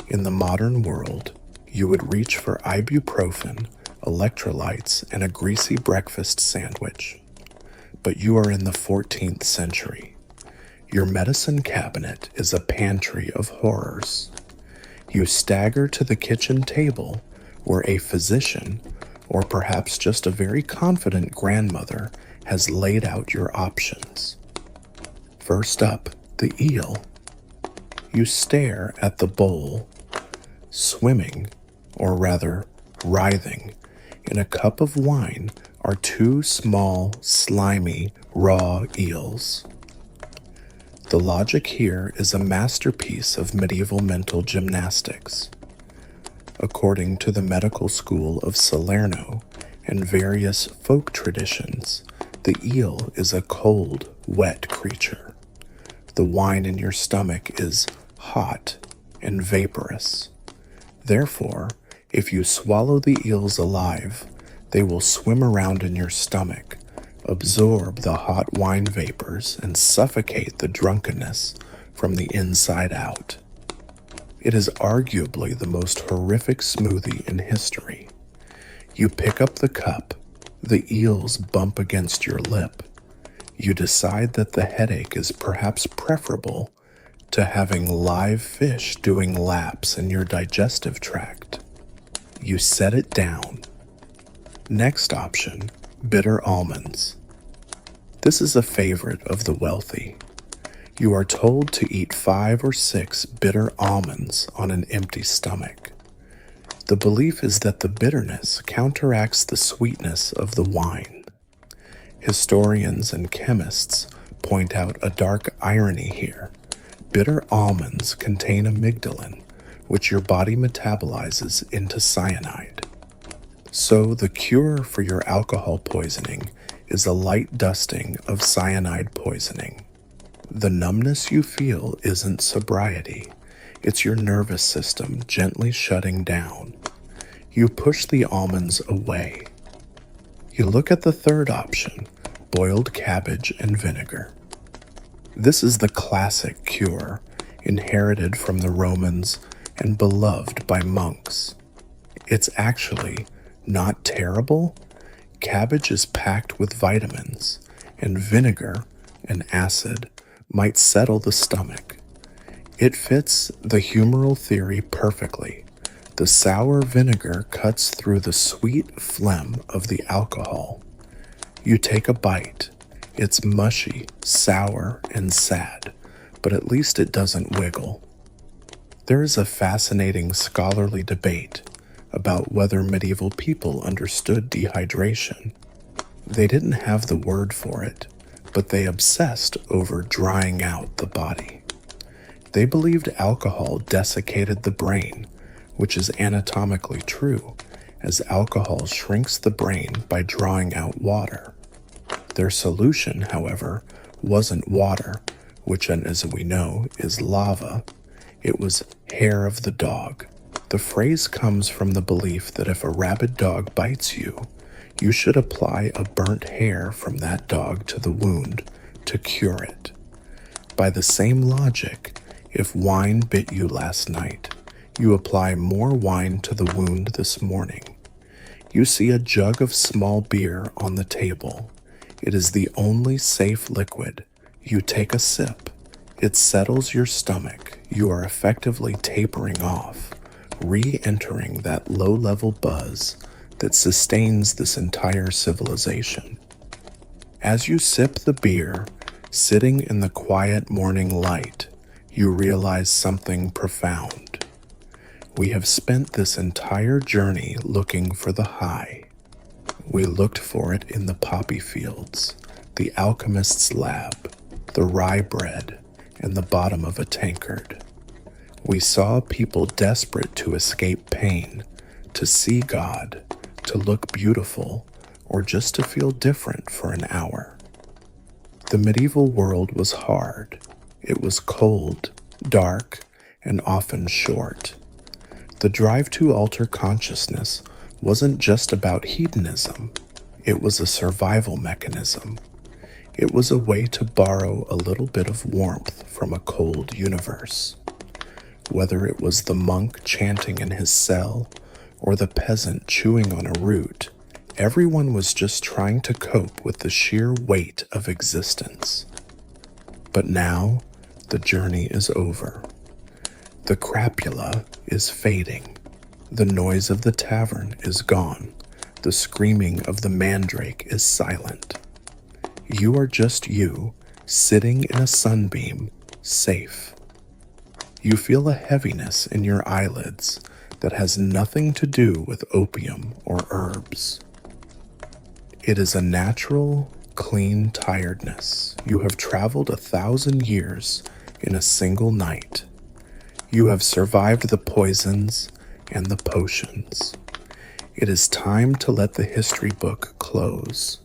In the modern world, you would reach for ibuprofen, electrolytes, and a greasy breakfast sandwich. But you are in the 14th century. Your medicine cabinet is a pantry of horrors. You stagger to the kitchen table where a physician, or perhaps just a very confident grandmother, has laid out your options. First up, the eel. You stare at the bowl. Swimming, or rather, writhing, in a cup of wine are 2 small, slimy, raw eels. The logic here is a masterpiece of medieval mental gymnastics. According to the medical school of Salerno and various folk traditions, the eel is a cold, wet creature. The wine in your stomach is hot and vaporous. Therefore, if you swallow the eels alive, they will swim around in your stomach, absorb the hot wine vapors, and suffocate the drunkenness from the inside out. It is arguably the most horrific smoothie in history. You pick up the cup, the eels bump against your lip. You decide that the headache is perhaps preferable to having live fish doing laps in your digestive tract. You set it down. Next option, bitter almonds. This is a favorite of the wealthy. You are told to eat 5 or 6 bitter almonds on an empty stomach. The belief is that the bitterness counteracts the sweetness of the wine. Historians and chemists point out a dark irony here. Bitter almonds contain amygdalin, which your body metabolizes into cyanide. So the cure for your alcohol poisoning is a light dusting of cyanide poisoning. The numbness you feel isn't sobriety. It's your nervous system gently shutting down. You push the almonds away. You look at the third option, boiled cabbage and vinegar. This is the classic cure, inherited from the Romans and beloved by monks. It's actually not terrible. Cabbage is packed with vitamins, and vinegar, an acid, might settle the stomach. It fits the humoral theory perfectly. The sour vinegar cuts through the sweet phlegm of the alcohol. You take a bite. It's mushy, sour, and sad, but at least it doesn't wiggle. There is a fascinating scholarly debate about whether medieval people understood dehydration. They didn't have the word for it, but they obsessed over drying out the body. They believed alcohol desiccated the brain, which is anatomically true, as alcohol shrinks the brain by drawing out water. Their solution, however, wasn't water, which, as we know, is lava. It was hair of the dog. The phrase comes from the belief that if a rabid dog bites you, you should apply a burnt hair from that dog to the wound to cure it. By the same logic, if wine bit you last night, you apply more wine to the wound this morning. You see a jug of small beer on the table. It is the only safe liquid. You take a sip. It settles your stomach. You are effectively tapering off, re-entering that low-level buzz that sustains this entire civilization. As you sip the beer, sitting in the quiet morning light, you realize something profound. We have spent this entire journey looking for the high. We looked for it in the poppy fields, the alchemist's lab, the rye bread, and the bottom of a tankard. We saw people desperate to escape pain, to see God, to look beautiful, or just to feel different for an hour. The medieval world was hard. It was cold, dark, and often short. The drive to alter consciousness wasn't just about hedonism. It was a survival mechanism. It was a way to borrow a little bit of warmth from a cold universe. Whether it was the monk chanting in his cell or the peasant chewing on a root, everyone was just trying to cope with the sheer weight of existence. But now, the journey is over. The crapula is fading. The noise of the tavern is gone. The screaming of the mandrake is silent. You are just you, sitting in a sunbeam, safe. You feel a heaviness in your eyelids that has nothing to do with opium or herbs. It is a natural, clean tiredness. You have traveled 1,000 years in a single night. You have survived the poisons and the potions. It is time to let the history book close.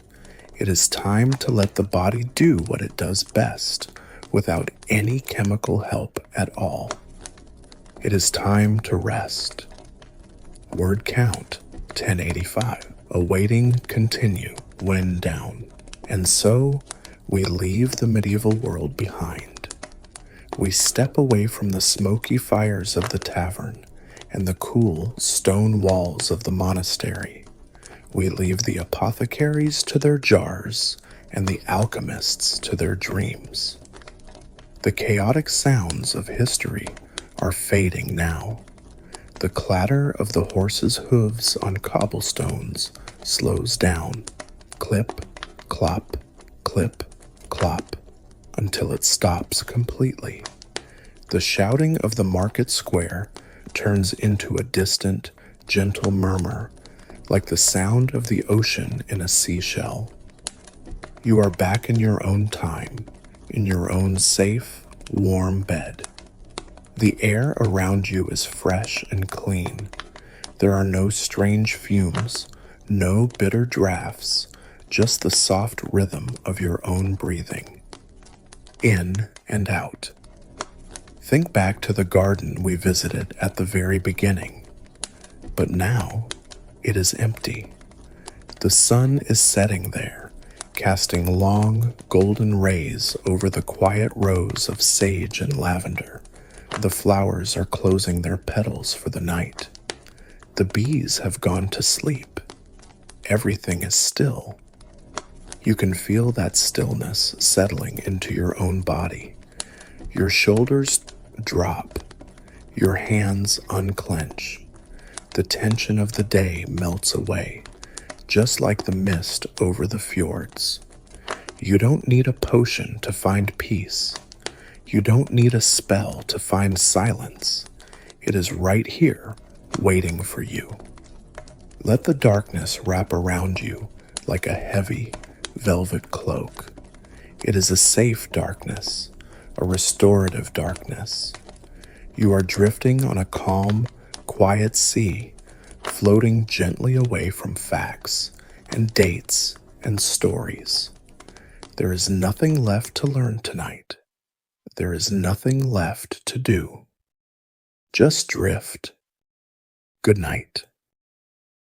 It is time to let the body do what it does best, without any chemical help at all. It is time to rest. Word count, 1085. Awaiting continue, wind down. And so, we leave the medieval world behind. We step away from the smoky fires of the tavern and the cool stone walls of the monastery. We leave the apothecaries to their jars and the alchemists to their dreams. The chaotic sounds of history are fading now. The clatter of the horse's hooves on cobblestones slows down. Clip, clop, clip, clop until it stops completely. The shouting of the market square turns into a distant, gentle murmur, like the sound of the ocean in a seashell. You are back in your own time, in your own safe, warm bed. The air around you is fresh and clean. There are no strange fumes, no bitter drafts, just the soft rhythm of your own breathing. In and out. Think back to the garden we visited at the very beginning. But now, it is empty. The sun is setting there, casting long, golden rays over the quiet rows of sage and lavender. The flowers are closing their petals for the night. The bees have gone to sleep. Everything is still. You can feel that stillness settling into your own body. Your shoulders drop. Your hands unclench. The tension of the day melts away, just like the mist over the fjords. You don't need a potion to find peace. You don't need a spell to find silence. It is right here, waiting for you. Let the darkness wrap around you like a heavy, velvet cloak. It is a safe darkness, a restorative darkness. You are drifting on a calm, quiet sea, floating gently away from facts and dates and stories. There is nothing left to learn tonight. There is nothing left to do. Just drift. Good night.